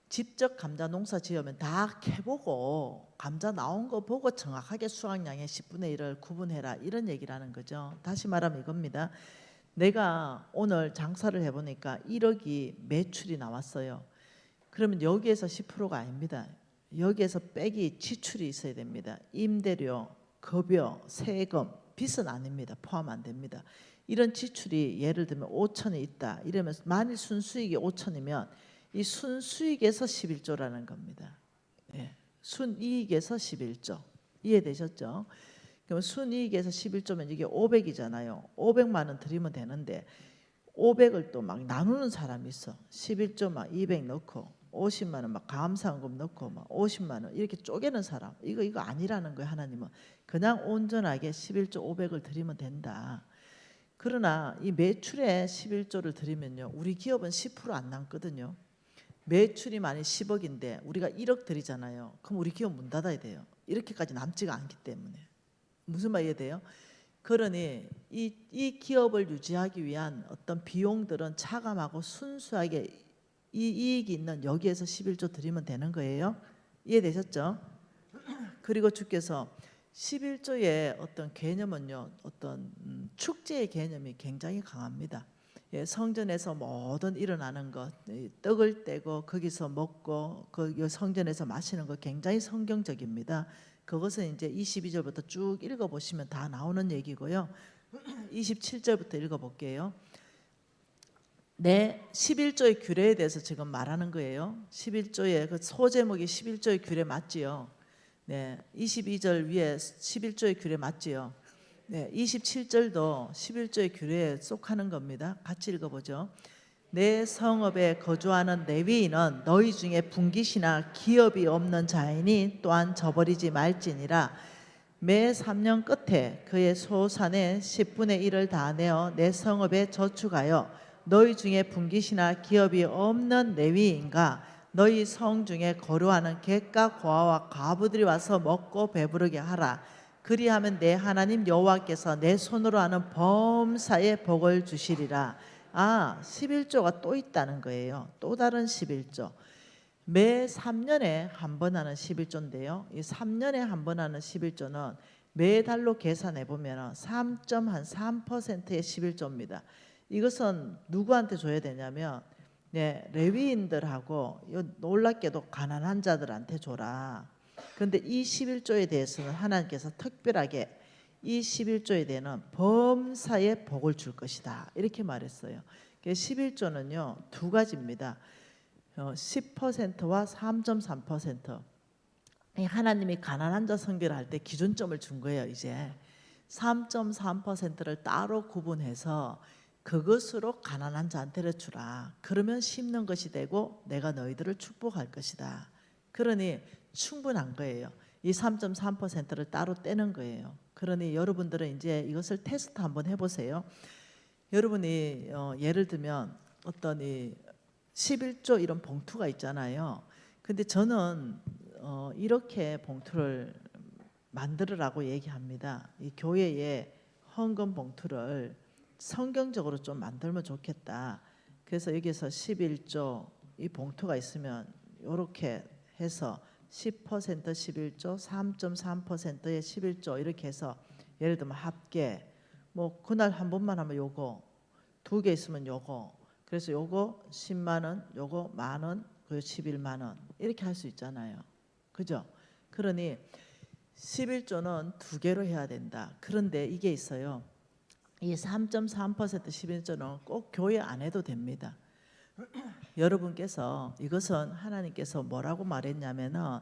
직접 감자 농사 지으면 다 캐보고 감자 나온 거 보고 정확하게 수확량의 10분의 1을 구분해라 이런 얘기라는 거죠. 다시 말하면 이겁니다. 내가 오늘 장사를 해보니까 1억이 매출이 나왔어요. 그러면 여기에서 10%가 아닙니다. 여기에서 빼기 지출이 있어야 됩니다. 임대료, 급여, 세금, 빚은 아닙니다. 포함 안 됩니다. 이런 지출이 예를 들면 5천이 있다. 이러면 만일 순수익이 5천이면 이 순수익에서 11조라는 겁니다. 순이익에서 11조. 이해되셨죠? 그럼 순이익에서 11조면 이게 500이잖아요. 500만 원 드리면 되는데 500을 또 막 나누는 사람이 있어. 11조 막 200 넣고 50만 원 막 감사원금 넣고 막 50만 원 이렇게 쪼개는 사람. 이거 아니라는 거예요. 하나님은 그냥 온전하게 11조 500을 드리면 된다. 그러나 이 매출에 11조를 드리면요, 우리 기업은 10%안 남거든요. 매출이 만약 10억인데 우리가 1억 드리잖아요. 그럼 우리 기업 문 닫아야 돼요. 이렇게까지 남지가 않기 때문에. 무슨 말 이해돼요? 그러니 이 기업을 유지하기 위한 어떤 비용들은 차감하고 순수하게 이 이익이 있는 여기에서 11조 드리면 되는 거예요. 이해되셨죠? 그리고 주께서 11조의 어떤 개념은요, 어떤 축제의 개념이 굉장히 강합니다. 예, 성전에서 모든 일어나는 것, 떡을 떼고 거기서 먹고 그 성전에서 마시는 것 굉장히 성경적입니다. 그것은 이제 22절부터 쭉 읽어보시면 다 나오는 얘기고요. 27절부터 읽어볼게요. 네, 11조의 규례에 대해서 지금 말하는 거예요. 11조의 그 소제목이 11조의 규례 맞지요? 네, 22절 위에 11조의 규례 맞지요? 네, 27절도 11조의 규례에 속하는 겁니다. 같이 읽어보죠. 내 성읍에 거주하는 레위인은 너희 중에 분깃이나 기업이 없는 자이니 또한 저버리지 말지니라. 매 3년 끝에 그의 소산의 10분의 1을 다 내어 내 성읍에 저축하여 너희 중에 분깃이나 기업이 없는 레위인과 너희 성 중에 거류하는 객과 고아와 과부들이 와서 먹고 배부르게 하라. 그리하면 내 하나님 여호와께서 내 손으로 하는 범사에 복을 주시리라. 11조가 또 있다는 거예요. 또 다른 11조. 매 3년에 한 번 하는 11조인데요. 이 3년에 한 번 하는 11조는 매달로 계산해 보면 3.3%의 11조입니다. 이것은 누구한테 줘야 되냐면 레위인들하고 놀랍게도 가난한 자들한테 줘라. 그런데 이 11조에 대해서는 하나님께서 특별하게 이 11조에 대한 범사에 복을 줄 것이다. 이렇게 말했어요. 11조는요 두 가지입니다. 10%와 3.3%. 하나님이 가난한 자 선별할 때 기준점을 준 거예요. 이제 3.3%를 따로 구분해서 그것으로 가난한 자한테 주라. 그러면 심는 것이 되고 내가 너희들을 축복할 것이다. 그러니 충분한 거예요. 이 3.3%를 따로 떼는 거예요. 그러니 여러분들은 이제 이것을 테스트 한번 해보세요. 여러분이 예를 들면 어떤 이 11조 이런 봉투가 있잖아요. 근데 저는 이렇게 봉투를 만들으라고 얘기합니다. 이 교회에 헌금 봉투를 성경적으로 좀 만들면 좋겠다. 그래서 여기서 11조 이 봉투가 있으면 이렇게 해서 10% 11조, 3.3%의 11조 이렇게 해서 예를 들면 합계 뭐 그날 한 번만 하면 요거, 두 개 있으면 요거, 그래서 요거 10만 원, 요거 만 원, 그리고 11만 원 이렇게 할 수 있잖아요. 그죠? 그러니 11조는 두 개로 해야 된다. 그런데 이게 있어요. 이 3.3% 11조는 꼭 교회 안 해도 됩니다. 여러분께서 이것은 하나님께서 뭐라고 말했냐면은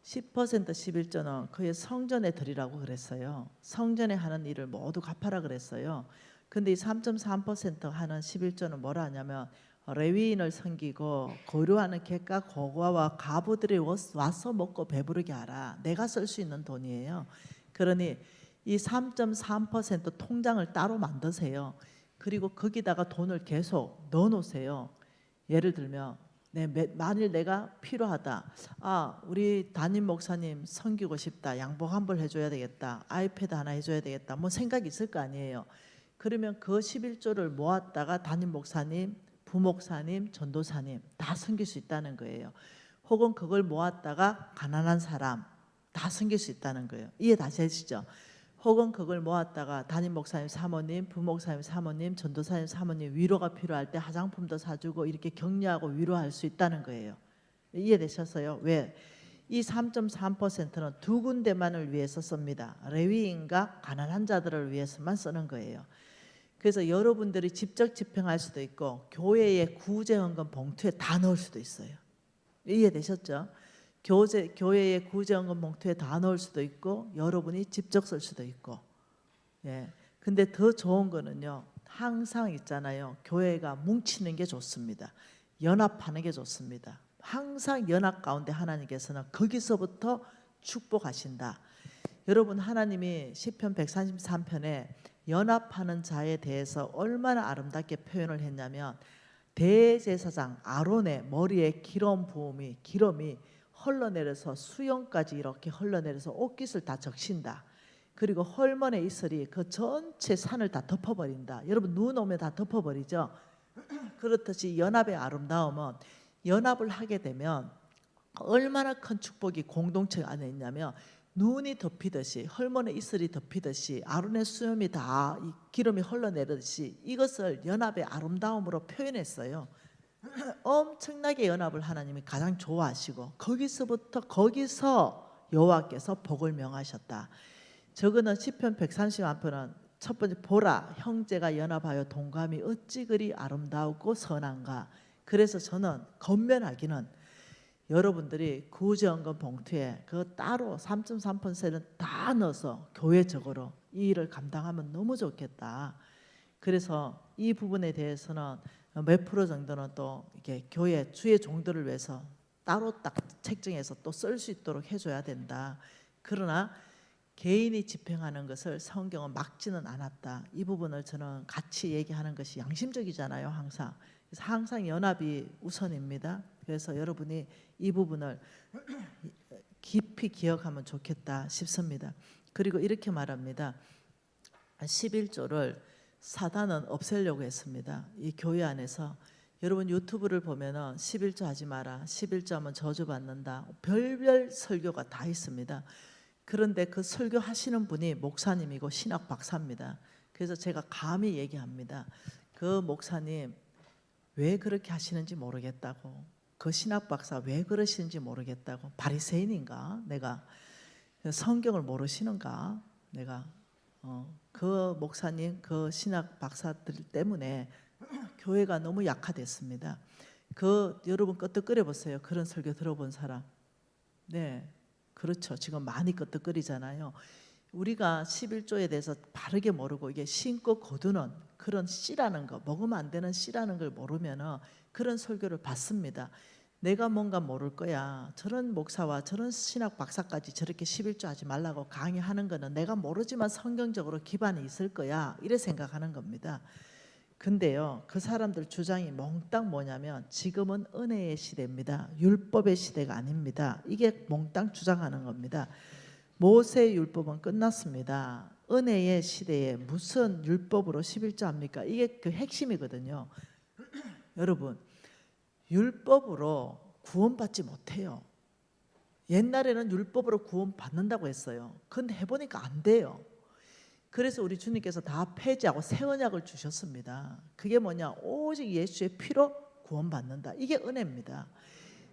10% 11조는 그의 성전에 드리라고 그랬어요. 성전에 하는 일을 모두 갚아라 그랬어요. 근데 이 3.3% 하는 11조는 뭐라 하냐면 레위인을 섬기고 거류하는 객과 고아와 과부들이 와서 먹고 배부르게 하라. 내가 쓸 수 있는 돈이에요. 그러니 이 3.3% 통장을 따로 만드세요. 그리고 거기다가 돈을 계속 넣어 놓으세요. 예를 들면 만일 내가 필요하다. 우리 담임 목사님 섬기고 싶다. 양복 한 벌 해줘야 되겠다. 아이패드 하나 해줘야 되겠다. 뭐 생각이 있을 거 아니에요. 그러면 그 11조를 모았다가 담임 목사님, 부목사님, 전도사님 다 섬길 수 있다는 거예요. 혹은 그걸 모았다가 가난한 사람 다 섬길 수 있다는 거예요. 이해 다시 하시죠? 혹은 그걸 모았다가 담임 목사님 사모님, 부목사님 사모님, 전도사님 사모님 위로가 필요할 때 화장품도 사주고 이렇게 격려하고 위로할 수 있다는 거예요. 이해되셨어요? 왜? 이 3.3%는 두 군데만을 위해서 씁니다. 레위인과 가난한 자들을 위해서만 쓰는 거예요. 그래서 여러분들이 직접 집행할 수도 있고 교회의 구제헌금 봉투에 다 넣을 수도 있어요. 이해되셨죠? 교회의 구제헌금 봉투에 다 넣을 수도 있고 여러분이 직접 쓸 수도 있고. 근데 더 좋은 거는요. 항상 있잖아요. 교회가 뭉치는 게 좋습니다. 연합하는 게 좋습니다. 항상 연합 가운데 하나님께서는 거기서부터 축복하신다. 여러분 하나님이 시편 133편에 연합하는 자에 대해서 얼마나 아름답게 표현을 했냐면 대제사장 아론의 머리에 기름이 흘러내려서 수염까지 이렇게 흘러내려서 옷깃을 다 적신다. 그리고 헐몬의 이슬이 그 전체 산을 다 덮어버린다. 여러분 눈 오면 다 덮어버리죠. 그렇듯이 연합의 아름다움은 연합을 하게 되면 얼마나 큰 축복이 공동체 안에 있냐면 눈이 덮이듯이 헐몬의 이슬이 덮이듯이 아론의 수염이 다 이 기름이 흘러내리듯이 이것을 연합의 아름다움으로 표현했어요. 엄청나게 연합을 하나님이 가장 좋아하시고 거기서 여호와께서 복을 명하셨다. 저거는 시편 131편은 첫 번째 보라 형제가 연합하여 동감이 어찌 그리 아름다우고 선한가. 그래서 저는 건면하기는 여러분들이 구제헌금 봉투에 그 따로 3.3%는 다 넣어서 교회적으로 이 일을 감당하면 너무 좋겠다. 그래서 이 부분에 대해서는 몇 프로 정도는 또 이렇게 교회 주의 종들을 위해서 따로 딱 책정해서 또 쓸 수 있도록 해줘야 된다. 그러나 개인이 집행하는 것을 성경은 막지는 않았다. 이 부분을 저는 같이 얘기하는 것이 양심적이잖아요. 항상. 그래서 항상 연합이 우선입니다. 그래서 여러분이 이 부분을 깊이 기억하면 좋겠다 싶습니다. 그리고 이렇게 말합니다. 11조를 사단은 없애려고 했습니다. 이 교회 안에서 여러분 유튜브를 보면은 11조 하지 마라, 11조 하면 저주받는다, 별별 설교가 다 있습니다. 그런데 그 설교하시는 분이 목사님이고 신학 박사입니다. 그래서 제가 감히 얘기합니다. 그 목사님 왜 그렇게 하시는지 모르겠다고, 그 신학 박사 왜 그러시는지 모르겠다고. 바리새인인가? 내가 성경을 모르시는가? 내가 그 목사님, 그 신학 박사들 때문에 교회가 너무 약화됐습니다. 여러분 끄떡거려 보세요. 그런 설교 들어본 사람. 네. 그렇죠. 지금 많이 끄떡거리잖아요. 우리가 11조에 대해서 바르게 모르고 이게 신고 거두는 그런 씨라는 거, 먹으면 안 되는 씨라는 걸 모르면은 그런 설교를 받습니다. 내가 뭔가 모를 거야. 저런 목사와 저런 신학 박사까지 저렇게 11조 하지 말라고 강의하는 거는 내가 모르지만 성경적으로 기반이 있을 거야. 이래 생각하는 겁니다. 근데요, 그 사람들 주장이 몽땅 뭐냐면 지금은 은혜의 시대입니다. 율법의 시대가 아닙니다. 이게 몽땅 주장하는 겁니다. 모세의 율법은 끝났습니다. 은혜의 시대에 무슨 율법으로 11조 합니까? 이게 그 핵심이거든요. 여러분, 율법으로 구원받지 못해요. 옛날에는 율법으로 구원받는다고 했어요. 근데 해보니까 안 돼요. 그래서 우리 주님께서 다 폐지하고 새 언약을 주셨습니다. 그게 뭐냐? 오직 예수의 피로 구원받는다. 이게 은혜입니다.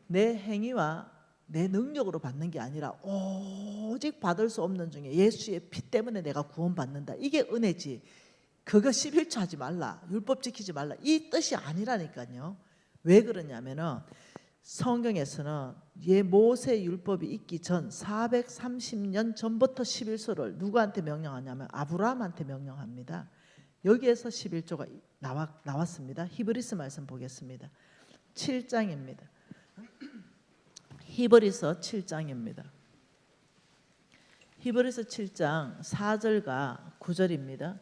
내 행위와 내 능력으로 받는 게 아니라 오직 받을 수 없는 중에 예수의 피 때문에 내가 구원받는다. 이게 은혜지. 그거 11조 하지 말라, 율법 지키지 말라, 이 뜻이 아니라니까요. 왜 그러냐면은 성경에서는 모세 율법이 있기 전 430년 전부터 11조를 누구한테 명령하냐면 아브라함한테 명령합니다. 여기에서 11조가 나왔습니다. 히브리서 말씀 보겠습니다. 7장입니다. 히브리서 7장입니다. 히브리서 7장 4절과 9절입니다.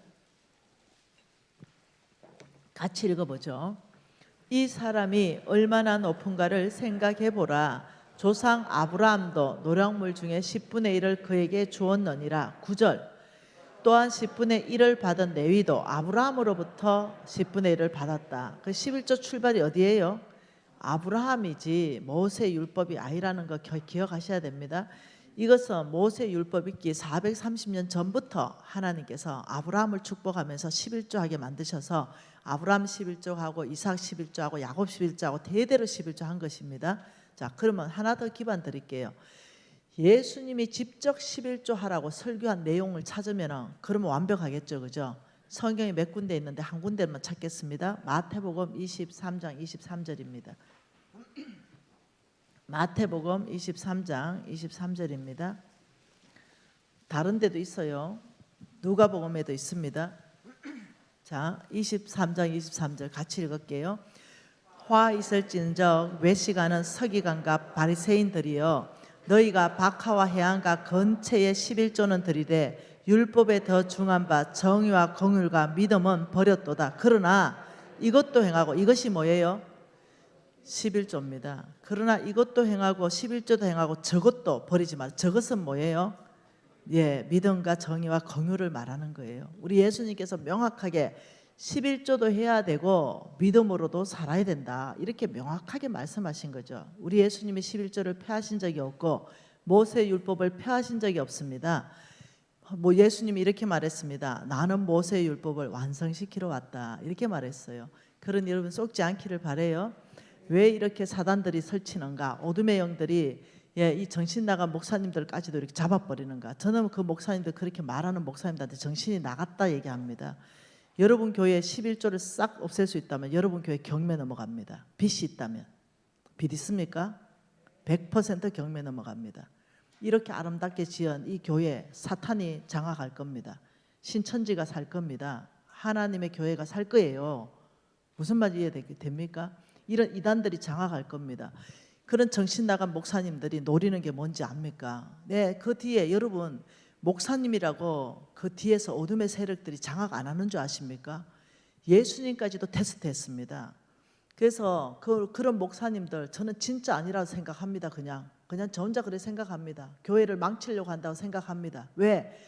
같이 읽어보죠. 이 사람이 얼마나 높은가를 생각해 보라. 조상 아브라함도 노량물 중에 10분의 1을 그에게 주었느니라. 9절. 또한 10분의 1을 받은 레위도 아브라함으로부터 10분의 1을 받았다. 그 11조 출발이 어디예요? 아브라함이지 모세 율법이 아니라는 거 기억하셔야 됩니다. 이것은 모세 율법 있기 430년 전부터 하나님께서 아브라함을 축복하면서 11조 하게 만드셔서 아브라함 11조 하고 이삭 11조 하고 야곱 11조 하고 대대로 11조 한 것입니다. 자, 그러면 하나 더 기반 드릴게요. 예수님이 직접 11조 하라고 설교한 내용을 찾으면 그러면 완벽하겠죠. 그죠? 성경에 몇 군데 있는데 한 군데만 찾겠습니다. 마태복음 23장 23절입니다. 마태복음 23장 23절입니다. 다른 데도 있어요. 누가복음에도 있습니다. 자, 23장 23절 같이 읽을게요. 화 있을진저 외식하는 서기관과 바리새인들이여, 너희가 박하와 해안가 건체의 11조는 드리되 율법에 더 중한 바 정의와 공율과 믿음은 버렸도다. 그러나 이것도 행하고, 이것이 뭐예요? 11조입니다. 그러나 이것도 행하고 11조도 행하고 저것도 버리지 마. 저것은 뭐예요? 예, 믿음과 정의와 공유를 말하는 거예요. 우리 예수님께서 명확하게 11조도 해야 되고 믿음으로도 살아야 된다, 이렇게 명확하게 말씀하신 거죠. 우리 예수님이 11조를 폐하신 적이 없고 모세 율법을 폐하신 적이 없습니다. 예수님이 이렇게 말했습니다. 나는 모세 율법을 완성시키러 왔다, 이렇게 말했어요. 그런 여러분 속지 않기를 바라요. 왜 이렇게 사단들이 설치는가? 어둠의 영들이 이 정신 나간 목사님들까지도 이렇게 잡아버리는가? 저는 그 목사님들, 그렇게 말하는 목사님들한테 정신이 나갔다 얘기합니다. 여러분 교회에 11조를 싹 없앨 수 있다면 여러분 교회 경매 넘어갑니다. 빚이 있다면. 빚 있습니까? 100% 경매 넘어갑니다. 이렇게 아름답게 지은 이 교회 사탄이 장악할 겁니다. 신천지가 살 겁니다. 하나님의 교회가 살 거예요. 무슨 말인지 이해됩니까? 이런 이단들이 장악할 겁니다. 그런 정신 나간 목사님들이 노리는 게 뭔지 압니까? 네, 그 뒤에 여러분 목사님이라고 그 뒤에서 어둠의 세력들이 장악 안 하는 줄 아십니까? 예수님까지도 테스트했습니다. 그래서 그런 목사님들 저는 진짜 아니라고 생각합니다. 그냥 저 혼자 그래 생각합니다. 교회를 망치려고 한다고 생각합니다. 왜?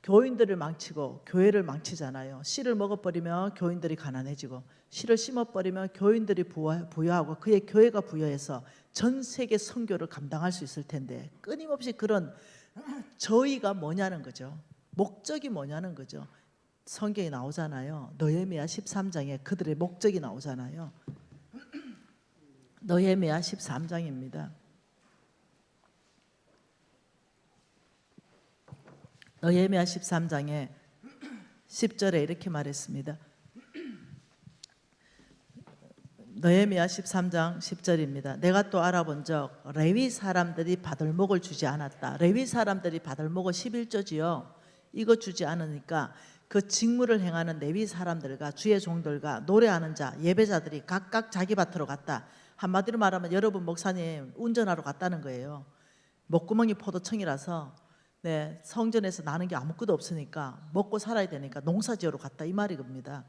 교인들을 망치고 교회를 망치잖아요. 씨를 먹어버리면 교인들이 가난해지고, 씨를 심어버리면 교인들이 부여하고 그의 교회가 부여해서 전 세계 선교를 감당할 수 있을 텐데, 끊임없이 그런 저희가 뭐냐는 거죠. 목적이 뭐냐는 거죠. 성경에 나오잖아요. 느헤미야 13장에 그들의 목적이 나오잖아요. 느헤미야 13장입니다. 느헤미야 13장에 10절에 이렇게 말했습니다. 느헤미야 13장 10절입니다. 내가 또 알아본 적 레위 사람들이 받을 목을 주지 않았다. 레위 사람들이 받을 목을 11조지요. 이거 주지 않으니까 그 직무를 행하는 레위 사람들과 주의 종들과 노래하는 자, 예배자들이 각각 자기 밭으로 갔다. 한마디로 말하면 여러분 목사님 운전하러 갔다는 거예요. 목구멍이 포도청이라서 성전에서 나는 게 아무것도 없으니까 먹고 살아야 되니까 농사지으러 갔다, 이 말이 겁니다.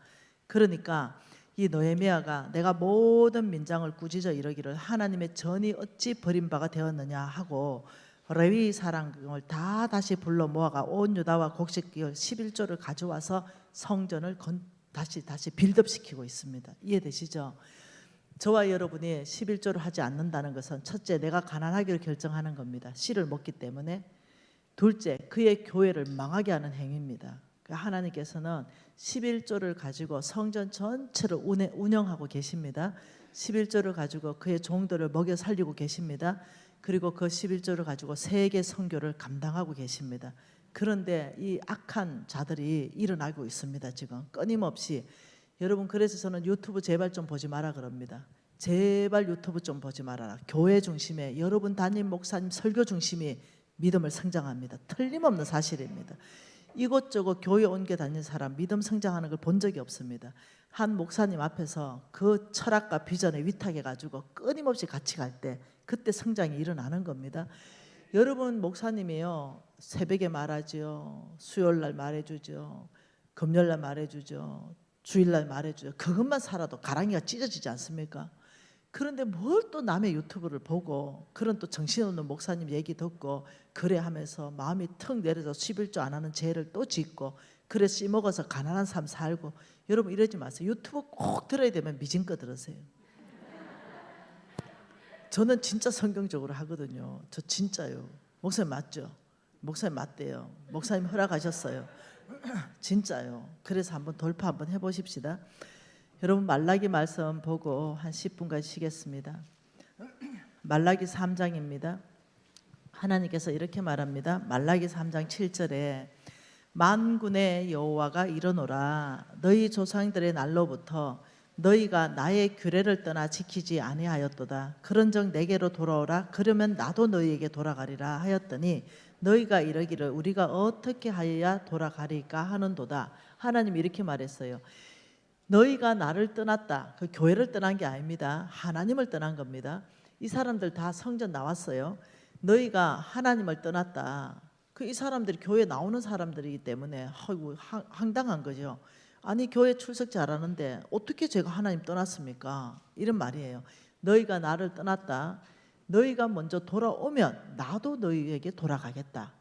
그러니까 이 느헤미야가 내가 모든 민장을 꾸짖어 이르기를 하나님의 전이 어찌 버림바가 되었느냐 하고 레위 사람을 다 다시 불러 모아가 온 유다와 곡식 11조를 가져와서 성전을 다시 빌드업시키고 있습니다. 이해되시죠? 저와 여러분이 11조를 하지 않는다는 것은 첫째, 내가 가난하기로 결정하는 겁니다. 씨를 먹기 때문에. 둘째, 그의 교회를 망하게 하는 행위입니다. 하나님께서는 11조를 가지고 성전 전체를 운영하고 계십니다. 11조를 가지고 그의 종들을 먹여 살리고 계십니다. 그리고 그 11조를 가지고 세계 선교를 감당하고 계십니다. 그런데 이 악한 자들이 일어나고 있습니다. 지금 끊임없이. 여러분, 그래서 저는 유튜브 제발 좀 보지 마라 그럽니다. 제발 유튜브 좀 보지 말아라. 교회 중심에, 여러분 담임 목사님 설교 중심이 믿음을 성장합니다. 틀림없는 사실입니다. 이곳저곳 교회 옮겨 다니는 사람 믿음 성장하는 걸 본 적이 없습니다. 한 목사님 앞에서 그 철학과 비전에 위탁해가지고 끊임없이 같이 갈 때 그때 성장이 일어나는 겁니다. 여러분 목사님이요, 새벽에 말하죠, 수요일날 말해주죠, 금요일날 말해주죠, 주일날 말해주죠. 그것만 살아도 가랑이가 찢어지지 않습니까? 그런데 뭘 또 남의 유튜브를 보고 그런 또 정신없는 목사님 얘기 듣고 그래 하면서 마음이 턱 내려서 11조 안 하는 죄를 또 짓고 그래 씨먹어서 가난한 삶 살고. 여러분 이러지 마세요. 유튜브 꼭 들어야 되면 미진껏 들으세요. 저는 진짜 성경적으로 하거든요. 저 진짜요. 목사님 맞죠? 목사님 맞대요. 목사님 허락하셨어요. 진짜요. 그래서 한번 돌파 한번 해보십시다. 여러분 말라기 말씀 보고 한 10분간 쉬겠습니다. 말라기 3장입니다. 하나님께서 이렇게 말합니다. 말라기 3장 7절에 만군의 여호와가 이르노라 너희 조상들의 날로부터 너희가 나의 규례를 떠나 지키지 아니하였도다. 그런즉 내게로 돌아오라. 그러면 나도 너희에게 돌아가리라 하였더니 너희가 이르기를 우리가 어떻게 하여야 돌아가리까 하는도다. 하나님이 이렇게 말했어요. 너희가 나를 떠났다. 그 교회를 떠난 게 아닙니다. 하나님을 떠난 겁니다. 이 사람들 다 성전 나왔어요. 너희가 하나님을 떠났다. 그 이 사람들이 교회 나오는 사람들이기 때문에 아이고 황당한 거죠. 아니 교회 출석 잘하는데 어떻게 제가 하나님 떠났습니까? 이런 말이에요. 너희가 나를 떠났다. 너희가 먼저 돌아오면 나도 너희에게 돌아가겠다.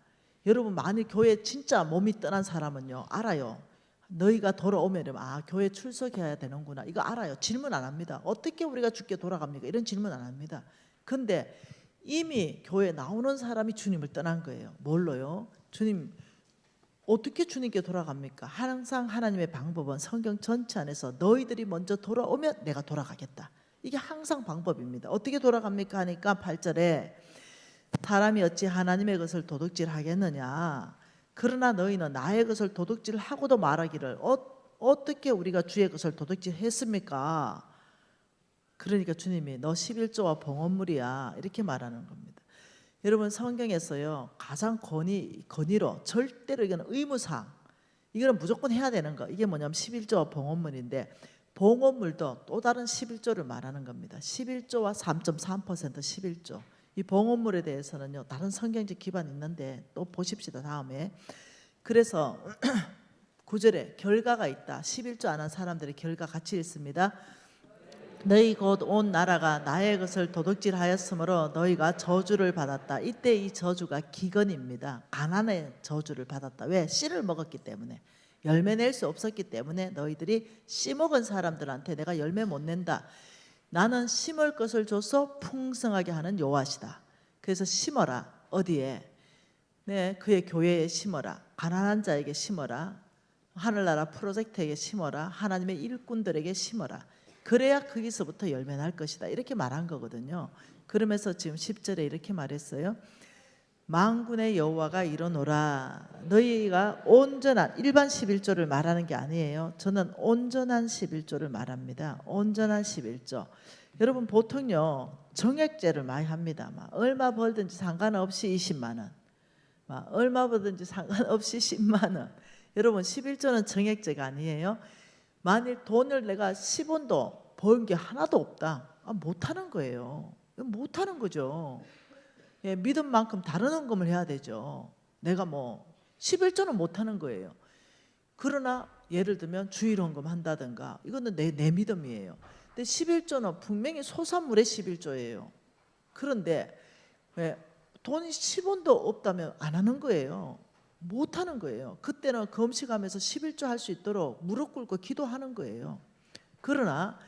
여러분 만일 교회 진짜 몸이 떠난 사람은요 알아요. 너희가 돌아오면 교회 출석해야 되는구나. 이거 알아요. 질문 안 합니다. 어떻게 우리가 죽게 돌아갑니까? 이런 질문 안 합니다. 근데 이미 교회 나오는 사람이 주님을 떠난 거예요. 뭘로요? 주님 어떻게 주님께 돌아갑니까? 항상 하나님의 방법은 성경 전체 안에서 너희들이 먼저 돌아오면 내가 돌아가겠다. 이게 항상 방법입니다. 어떻게 돌아갑니까? 하니까 8절에 사람이 어찌 하나님의 것을 도둑질하겠느냐. 그러나 너희는 나의 것을 도둑질하고도 말하기를 어떻게 우리가 주의 것을 도둑질했습니까? 그러니까 주님이 너 11조와 봉헌물이야 이렇게 말하는 겁니다. 여러분 성경에서요 가장 권위로 절대로 이건 의무사항, 이거는 무조건 해야 되는 거, 이게 뭐냐면 11조와 봉헌물인데 봉헌물도 또 다른 11조를 말하는 겁니다. 11조와 3.3% 11조. 이 봉헌물에 대해서는요 다른 성경적 기반이 있는데 또 보십시다 다음에. 그래서 9절에 결과가 있다. 11조 안 한 사람들의 결과 같이 읽습니다. 너희 곧 온 나라가 나의 것을 도둑질하였으므로 너희가 저주를 받았다. 이때 이 저주가 기근입니다. 가난의 저주를 받았다. 왜? 씨를 먹었기 때문에. 열매 낼 수 없었기 때문에 너희들이 씨 먹은 사람들한테 내가 열매 못 낸다. 나는 심을 것을 줘서 풍성하게 하는 여호와시다. 그래서 심어라. 어디에? 네, 그의 교회에 심어라. 가난한 자에게 심어라. 하늘나라 프로젝트에게 심어라. 하나님의 일꾼들에게 심어라. 그래야 거기서부터 열매 날 것이다. 이렇게 말한 거거든요. 그러면서 지금 10절에 이렇게 말했어요. 만군의 여호와가 이르노라. 너희가 온전한, 일반 11조를 말하는 게 아니에요. 저는 온전한 11조를 말합니다. 온전한 11조. 여러분 보통요 정액제를 많이 합니다. 막 얼마 벌든지 상관없이 20만 원, 막 얼마 벌든지 상관없이 10만 원. 여러분 11조는 정액제가 아니에요. 만일 돈을 내가 10원도 버는 게 하나도 없다. 못하는 거예요. 못하는 거죠. 예, 믿음 만큼 다른 헌금을 해야 되죠. 내가 뭐 11조는 못하는 거예요. 그러나 예를 들면 주일 헌금 한다든가 이거는 내 믿음이에요. 근데 11조는 분명히 소산물의 11조예요. 그런데 왜 돈이 10원도 없다면 안 하는 거예요. 못하는 거예요. 그때는 금식하면서 11조 할 수 있도록 무릎 꿇고 기도하는 거예요. 그러나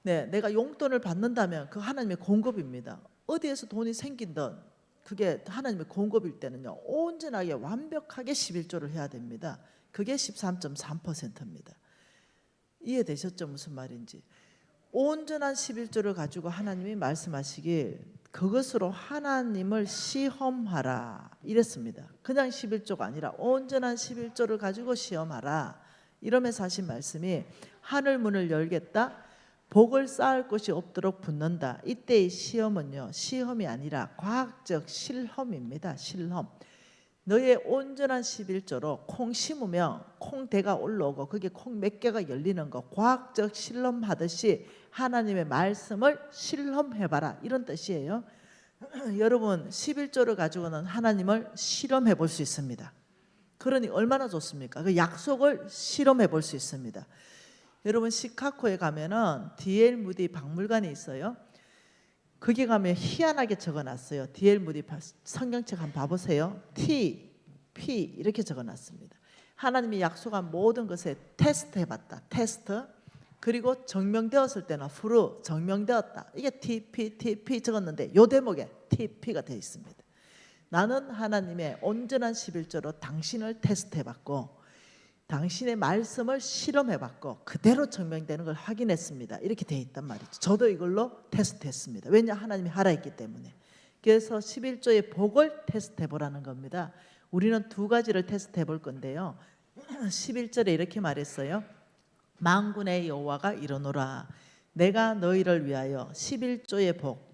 내가 용돈을 받는다면 그 하나님의 공급입니다. 어디에서 돈이 생긴든 그게 하나님의 공급일 때는요 온전하게 완벽하게 11조를 해야 됩니다. 그게 13.3%입니다. 이해되셨죠? 무슨 말인지. 온전한 11조를 가지고 하나님이 말씀하시길 그것으로 하나님을 시험하라 이랬습니다. 그냥 11조가 아니라 온전한 11조를 가지고 시험하라. 이러면서 하신 말씀이 하늘 문을 열겠다. 복을 쌓을 곳이 없도록 붙는다. 이때의 시험은요 시험이 아니라 과학적 실험입니다. 실험. 너의 온전한 11조로 콩 심으면 콩대가 올라오고 그게 콩 몇 개가 열리는 거 과학적 실험하듯이 하나님의 말씀을 실험해봐라 이런 뜻이에요. 여러분 11조를 가지고는 하나님을 실험해 볼 수 있습니다. 그러니 얼마나 좋습니까? 그 약속을 실험해 볼 수 있습니다. 여러분 시카고에 가면은 D.L. 무디 박물관이 있어요. 거기 가면 희한하게 적어놨어요. D.L. 무디 성경책 한번 봐보세요. T, P 이렇게 적어놨습니다. 하나님이 약속한 모든 것에 테스트 해봤다. 테스트. 그리고 증명되었을 때는 프루 증명되었다. 이게 TP, TP 적었는데 요 대목에 TP가 되어 있습니다. 나는 하나님의 온전한 11조로 당신을 테스트해봤고 당신의 말씀을 실험해봤고 그대로 증명되는 걸 확인했습니다. 이렇게 되어 있단 말이죠. 저도 이걸로 테스트했습니다. 왜냐 하나님이 하라 했기 때문에. 그래서 11조의 복을 테스트해보라는 겁니다. 우리는 두 가지를 테스트해볼 건데요. 11절에 이렇게 말했어요. 만군의 여호와가 이르노라. 내가 너희를 위하여 11조의 복,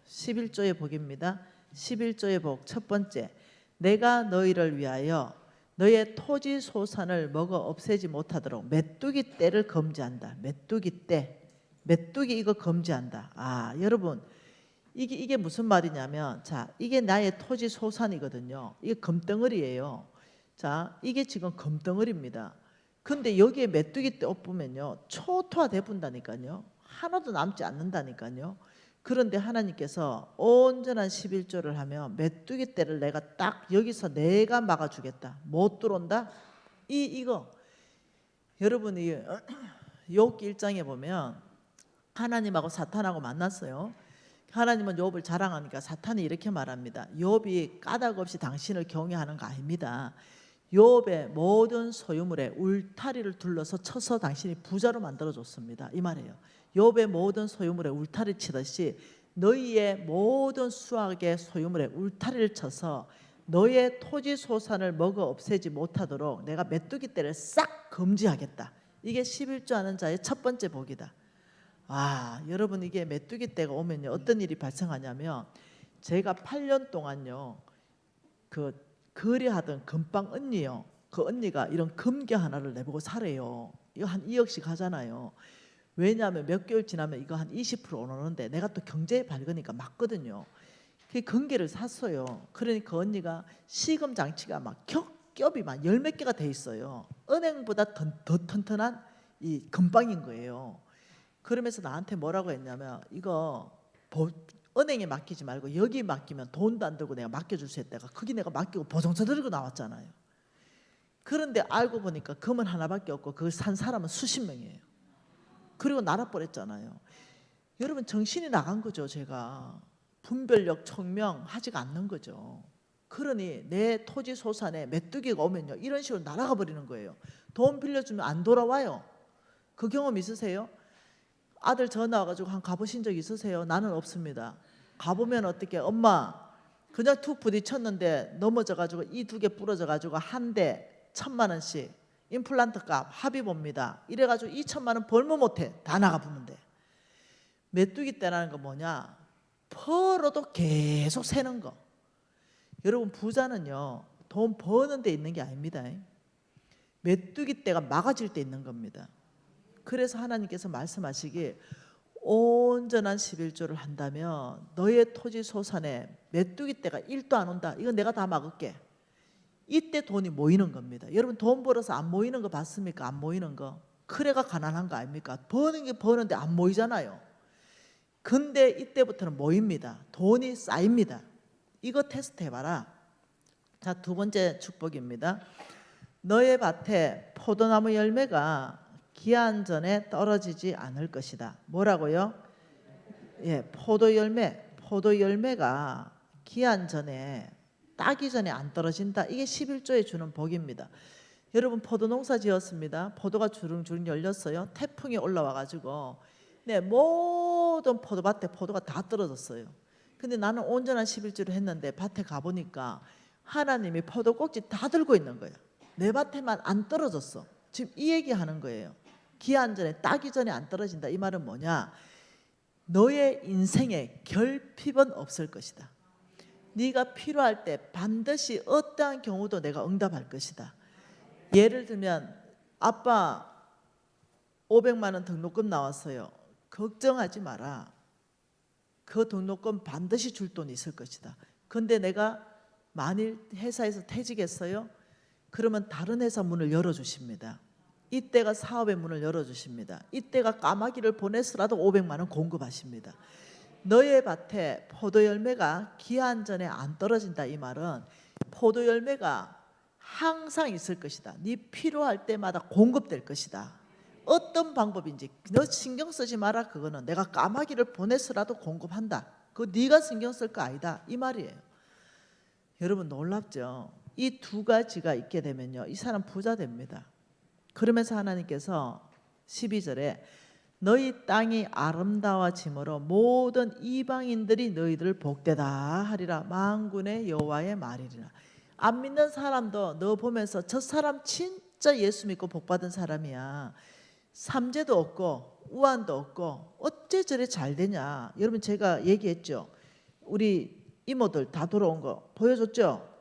11조의 복입니다. 11조의 복 첫 번째, 내가 너희를 위하여 너의 토지 소산을 먹어 없애지 못하도록 메뚜기 떼를 금지한다. 메뚜기 떼, 메뚜기 이거 금지한다. 여러분 이게 무슨 말이냐면, 자, 이게 나의 토지 소산이거든요. 이게 금덩어리예요. 자, 이게 지금 금덩어리입니다. 근데 여기에 메뚜기 떼 엎으면요, 초토화돼 본다니까요. 하나도 남지 않는다니까요. 그런데 하나님께서 온전한 11조를 하면 메뚜기 떼를 내가 딱 여기서 내가 막아주겠다. 못 들어온다. 이거 여러분이 욥기 1장에 보면 하나님하고 사탄하고 만났어요. 하나님은 욥을 자랑하니까 사탄이 이렇게 말합니다. 욥이 까닭 없이 당신을 경외하는 거 아닙니다. 욥의 모든 소유물에 울타리를 둘러서 쳐서 당신이 부자로 만들어줬습니다. 이 말이에요. 욥의 모든 소유물에 울타리 치듯이 너희의 모든 수확의 소유물에 울타리를 쳐서 너의 토지 소산을 먹어 없애지 못하도록 내가 메뚜기 떼를 싹 금지하겠다. 이게 11조 하는 자의 첫 번째 복이다. 아, 여러분, 이게 메뚜기 떼가 오면요, 어떤 일이 발생하냐면, 제가 8년 동안요, 그 거래하던 금방 언니요, 그 언니가 이런 금괴 하나를 내보고 사래요. 이거 한 2억씩 하잖아요. 왜냐하면 몇 개월 지나면 이거 한 20% 오르는데 내가 또 경제에 밝으니까 맞거든요. 그 금괴를 샀어요. 그러니까 그 언니가 시금 장치가 막 겹이 막 10몇 개가 돼 있어요. 은행보다 더 튼튼한 이 금방인 거예요. 그러면서 나한테 뭐라고 했냐면, 이거 은행에 맡기지 말고 여기 맡기면 돈도 안 들고 내가 맡겨줄 수 있다가, 거기 내가 맡기고 보증서 들고 나왔잖아요. 그런데 알고 보니까 금은 하나밖에 없고 그걸 산 사람은 수십 명이에요. 그리고 날아버렸잖아요. 여러분, 정신이 나간 거죠. 제가 분별력 청명하지가 않는 거죠. 그러니 내 토지 소산에 메뚜기가 오면요, 이런 식으로 날아가 버리는 거예요. 돈 빌려주면 안 돌아와요. 그 경험 있으세요? 아들 전화 와가지고 한 가보신 적 있으세요? 나는 없습니다. 가보면 어떻게, 엄마 그냥 툭 부딪혔는데 넘어져가지고 이 2개 부러져가지고 한 대 1,000만 원씩 임플란트 값 합의봅니다. 이래가지고 2,000만 원 벌면 못해. 다 나가보면 돼. 메뚜기 떼라는 거 뭐냐? 벌어도 계속 새는 거. 여러분, 부자는요, 돈 버는 데 있는 게 아닙니다. 메뚜기 떼가 막아질 때 있는 겁니다. 그래서 하나님께서 말씀하시기, 온전한 11조를 한다면 너의 토지 소산에 메뚜기 떼가 1도 안 온다. 이건 내가 다 막을게. 이때 돈이 모이는 겁니다. 여러분, 돈 벌어서 안 모이는 거 봤습니까? 안 모이는 거. 그래가 가난한 거 아닙니까? 버는 게 버는데 안 모이잖아요. 근데 이때부터는 모입니다. 돈이 쌓입니다. 이거 테스트 해봐라. 자, 두 번째 축복입니다. 너의 밭에 포도나무 열매가 기한 전에 떨어지지 않을 것이다. 뭐라고요? 예, 포도 열매가 기한 전에, 따기 전에 안 떨어진다. 이게 11조에 주는 복입니다. 여러분, 포도 농사 지었습니다. 포도가 주릉주릉 열렸어요. 태풍이 올라와가지고 네, 모든 포도밭에 포도가 다 떨어졌어요. 근데 나는 온전한 11조를 했는데 밭에 가보니까 하나님이 포도 꼭지 다 들고 있는 거예요. 내 밭에만 안 떨어졌어. 지금 이 얘기하는 거예요. 기한 전에, 따기 전에 안 떨어진다. 이 말은 뭐냐? 너의 인생에 결핍은 없을 것이다. 네가 필요할 때 반드시 어떠한 경우도 내가 응답할 것이다. 예를 들면, 아빠 500만 원 등록금 나왔어요. 걱정하지 마라. 그 등록금 반드시 줄 돈이 있을 것이다. 근데 내가 만일 회사에서 퇴직했어요? 그러면 다른 회사 문을 열어주십니다. 이때가 사업의 문을 열어주십니다. 이때가 까마귀를 보내서라도 500만 원 공급하십니다. 너의 밭에 포도 열매가 기한 전에 안 떨어진다. 이 말은 포도 열매가 항상 있을 것이다. 네 필요할 때마다 공급될 것이다. 어떤 방법인지 너 신경 쓰지 마라. 그거는 내가 까마귀를 보내서라도 공급한다. 그거 네가 신경 쓸 거 아니다. 이 말이에요. 여러분, 놀랍죠? 이 두 가지가 있게 되면요, 이 사람 부자 됩니다. 그러면서 하나님께서 12절에 너희 땅이 아름다워짐으로 모든 이방인들이 너희들을 복되다 하리라. 만군의 여호와의 말이리라. 안 믿는 사람도 너 보면서 저 사람 진짜 예수 믿고 복받은 사람이야. 삼재도 없고 우환도 없고 어째 저래 잘 되냐. 여러분, 제가 얘기했죠. 우리 이모들 다 돌아온 거 보여줬죠.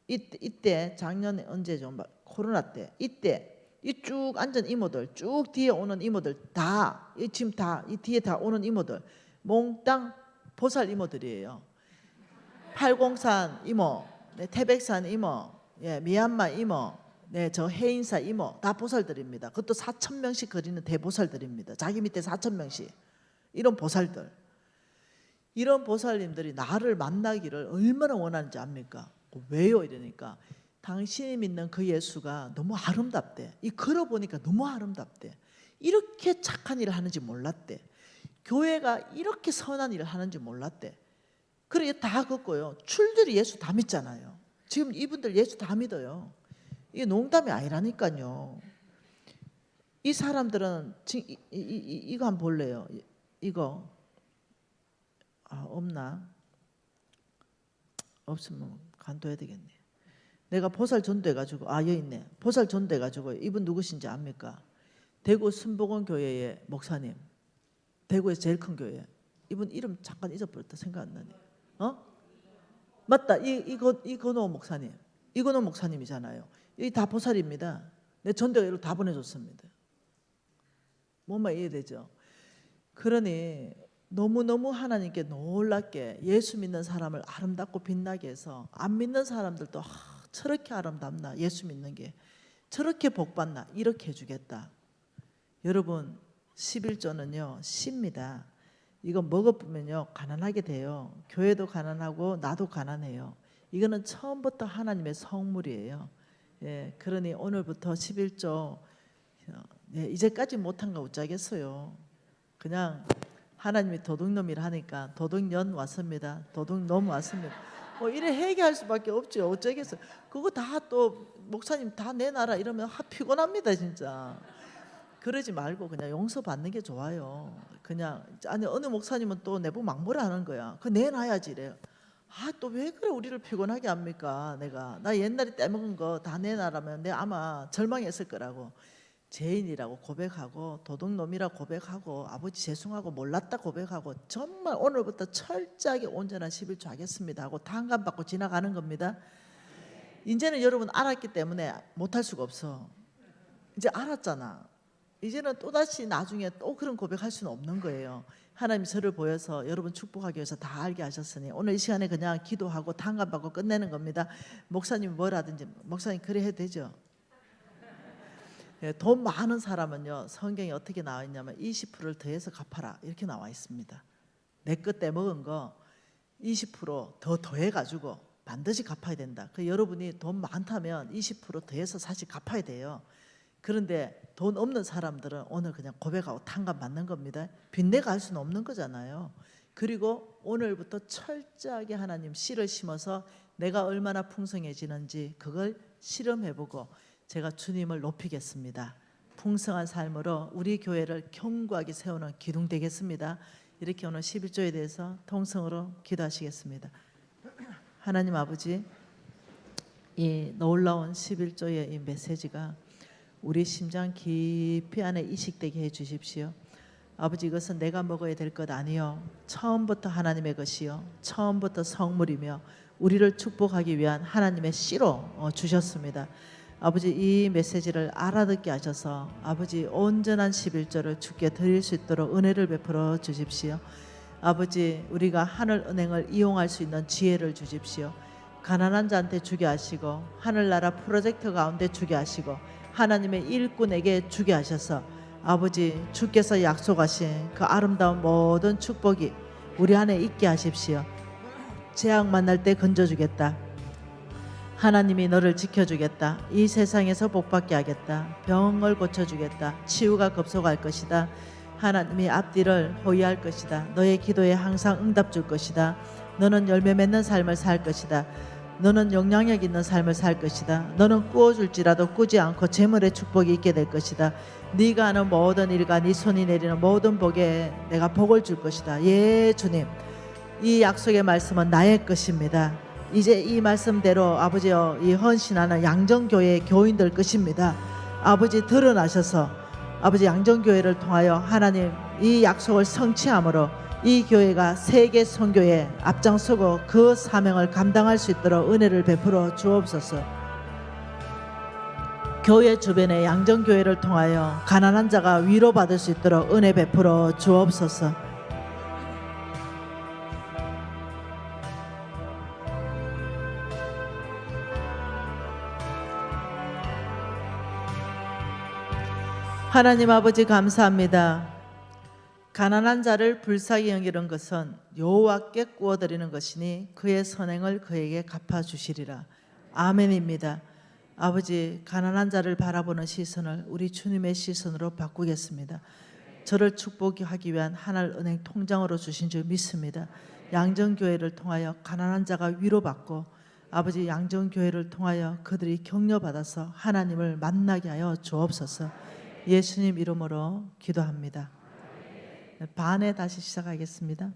이때 작년에 언제죠? 코로나 때 이때 이 쭉 앉은 이모들, 쭉 뒤에 오는 이모들 다, 지금 다 이 뒤에 다 오는 이모들 몽땅 보살 이모들이에요. 팔공산 이모, 네, 태백산 이모, 예, 미얀마 이모, 네, 저 해인사 이모 다 보살들입니다. 그것도 4,000명씩 거리는 대보살들입니다. 자기 밑에 4,000명씩 이런 보살들. 이런 보살님들이 나를 만나기를 얼마나 원하는지 압니까? 왜요? 이러니까 당신이 믿는 그 예수가 너무 아름답대. 이 걸어보니까 너무 아름답대. 이렇게 착한 일을 하는지 몰랐대. 교회가 이렇게 선한 일을 하는지 몰랐대. 그래 다 걷고요. 출들이 예수 다 믿잖아요. 지금 이분들 예수 다 믿어요. 이게 농담이 아니라니까요. 이 사람들은 지금 이거 한번 볼래요. 이거 없나? 없으면 간도해야 되겠네. 내가 보살 전도해가지고 여기 있네. 보살 전도해가지고 이분 누구신지 압니까? 대구 순복원 교회의 목사님. 대구에서 제일 큰 교회. 이분 이름 잠깐 잊어버렸다. 생각 안 나네. 맞다. 이건호 목사님. 이건호 목사님이잖아요. 이 다 보살입니다. 내 전도가 이렇게 다 보내줬습니다. 뭔 말 이해되죠? 그러니 너무너무 하나님께 놀랍게 예수 믿는 사람을 아름답고 빛나게 해서 안 믿는 사람들도 저렇게 아름답나 예수 믿는 게 저렇게 복받나 이렇게 해주겠다. 여러분 11조는요 씨입니다. 이거 먹어보면요 가난하게 돼요. 교회도 가난하고 나도 가난해요. 이거는 처음부터 하나님의 성물이에요. 예, 그러니 오늘부터 11조 이제까지 못한 거 어쩌겠어요. 그냥 하나님이 도둑놈이라 하니까 도둑년 왔습니다. 도둑놈 왔습니다. 이래 회개할 수밖에 없죠. 어쩌겠어요. 그거 다 또 목사님 다 내놔라 이러면 피곤합니다 진짜. 그러지 말고 그냥 용서받는 게 좋아요. 그냥 아니 어느 목사님은 또 내보고 막무라 하는 거야. 그거 내놔야지 이래요. 또 왜 그래 우리를 피곤하게 합니까? 나 옛날에 떼먹은 거 다 내놔라면 내가 아마 절망했을 거라고. 죄인이라고 고백하고 도둑놈이라고 고백하고 아버지 죄송하고 몰랐다 고백하고 정말 오늘부터 철저하게 온전한 11조 하겠습니다 하고 단감 받고 지나가는 겁니다. 이제는 여러분 알았기 때문에 못할 수가 없어. 이제 알았잖아. 이제는 또다시 나중에 또 그런 고백할 수는 없는 거예요. 하나님이 저를 보여서 여러분 축복하기 위해서 다 알게 하셨으니 오늘 이 시간에 그냥 기도하고 단감 받고 끝내는 겁니다. 목사님이 뭐라든지 목사님 그래 해도 되죠? 돈 많은 사람은요 성경에 어떻게 나와 있냐면 20%를 더해서 갚아라 이렇게 나와 있습니다. 내 것 떼먹은 거 20% 더 더해가지고 반드시 갚아야 된다. 여러분이 돈 많다면 20% 더해서 사실 갚아야 돼요. 그런데 돈 없는 사람들은 오늘 그냥 고백하고 탕감 받는 겁니다. 빚내가 할 수는 없는 거잖아요. 그리고 오늘부터 철저하게 하나님 씨를 심어서 내가 얼마나 풍성해지는지 그걸 실험해보고 제가 주님을 높이겠습니다. 풍성한 삶으로 우리 교회를 견고하게 세우는 기둥 되겠습니다. 이렇게 오늘 11조에 대해서 통성으로 기도하시겠습니다. 하나님 아버지, 이 놀라운 11조의 이 메시지가 우리 심장 깊이 안에 이식되게 해주십시오. 아버지, 이것은 내가 먹어야 될 것 아니요 처음부터 하나님의 것이요 처음부터 성물이며 우리를 축복하기 위한 하나님의 씨로 주셨습니다. 아버지, 이 메시지를 알아듣게 하셔서 아버지 온전한 11조를 주께 드릴 수 있도록 은혜를 베풀어 주십시오. 아버지, 우리가 하늘 은행을 이용할 수 있는 지혜를 주십시오. 가난한 자한테 주게 하시고 하늘나라 프로젝트 가운데 주게 하시고 하나님의 일꾼에게 주게 하셔서 아버지, 주께서 약속하신 그 아름다운 모든 축복이 우리 안에 있게 하십시오. 재앙 만날 때 건져주겠다. 하나님이 너를 지켜주겠다. 이 세상에서 복받게 하겠다. 병을 고쳐주겠다. 치유가 급속할 것이다. 하나님이 앞뒤를 호위할 것이다. 너의 기도에 항상 응답 줄 것이다. 너는 열매 맺는 삶을 살 것이다. 너는 영향력 있는 삶을 살 것이다. 너는 꾸어줄지라도 꾸지 않고 재물의 축복이 있게 될 것이다. 네가 하는 모든 일과 네 손이 내리는 모든 복에 내가 복을 줄 것이다. 예, 주님, 이 약속의 말씀은 나의 것입니다. 이제 이 말씀대로 아버지여 이 헌신하는 양정교회의 교인들 것입니다. 아버지, 드러나셔서 아버지 양정교회를 통하여 하나님 이 약속을 성취함으로 이 교회가 세계 선교에 앞장서고 그 사명을 감당할 수 있도록 은혜를 베풀어 주옵소서. 교회 주변의 양정교회를 통하여 가난한 자가 위로받을 수 있도록 은혜 베풀어 주옵소서. 하나님 아버지 감사합니다. 가난한 자를 불쌍히 여기는 것은 여호와께 구워드리는 것이니 그의 선행을 그에게 갚아주시리라. 아멘입니다. 아버지, 가난한 자를 바라보는 시선을 우리 주님의 시선으로 바꾸겠습니다. 저를 축복하기 위한 하늘은행 통장으로 주신 줄 믿습니다. 양정교회를 통하여 가난한 자가 위로받고 아버지, 양정교회를 통하여 그들이 격려받아서 하나님을 만나게 하여 주옵소서. 예수님 이름으로 기도합니다. 반에 다시 시작하겠습니다.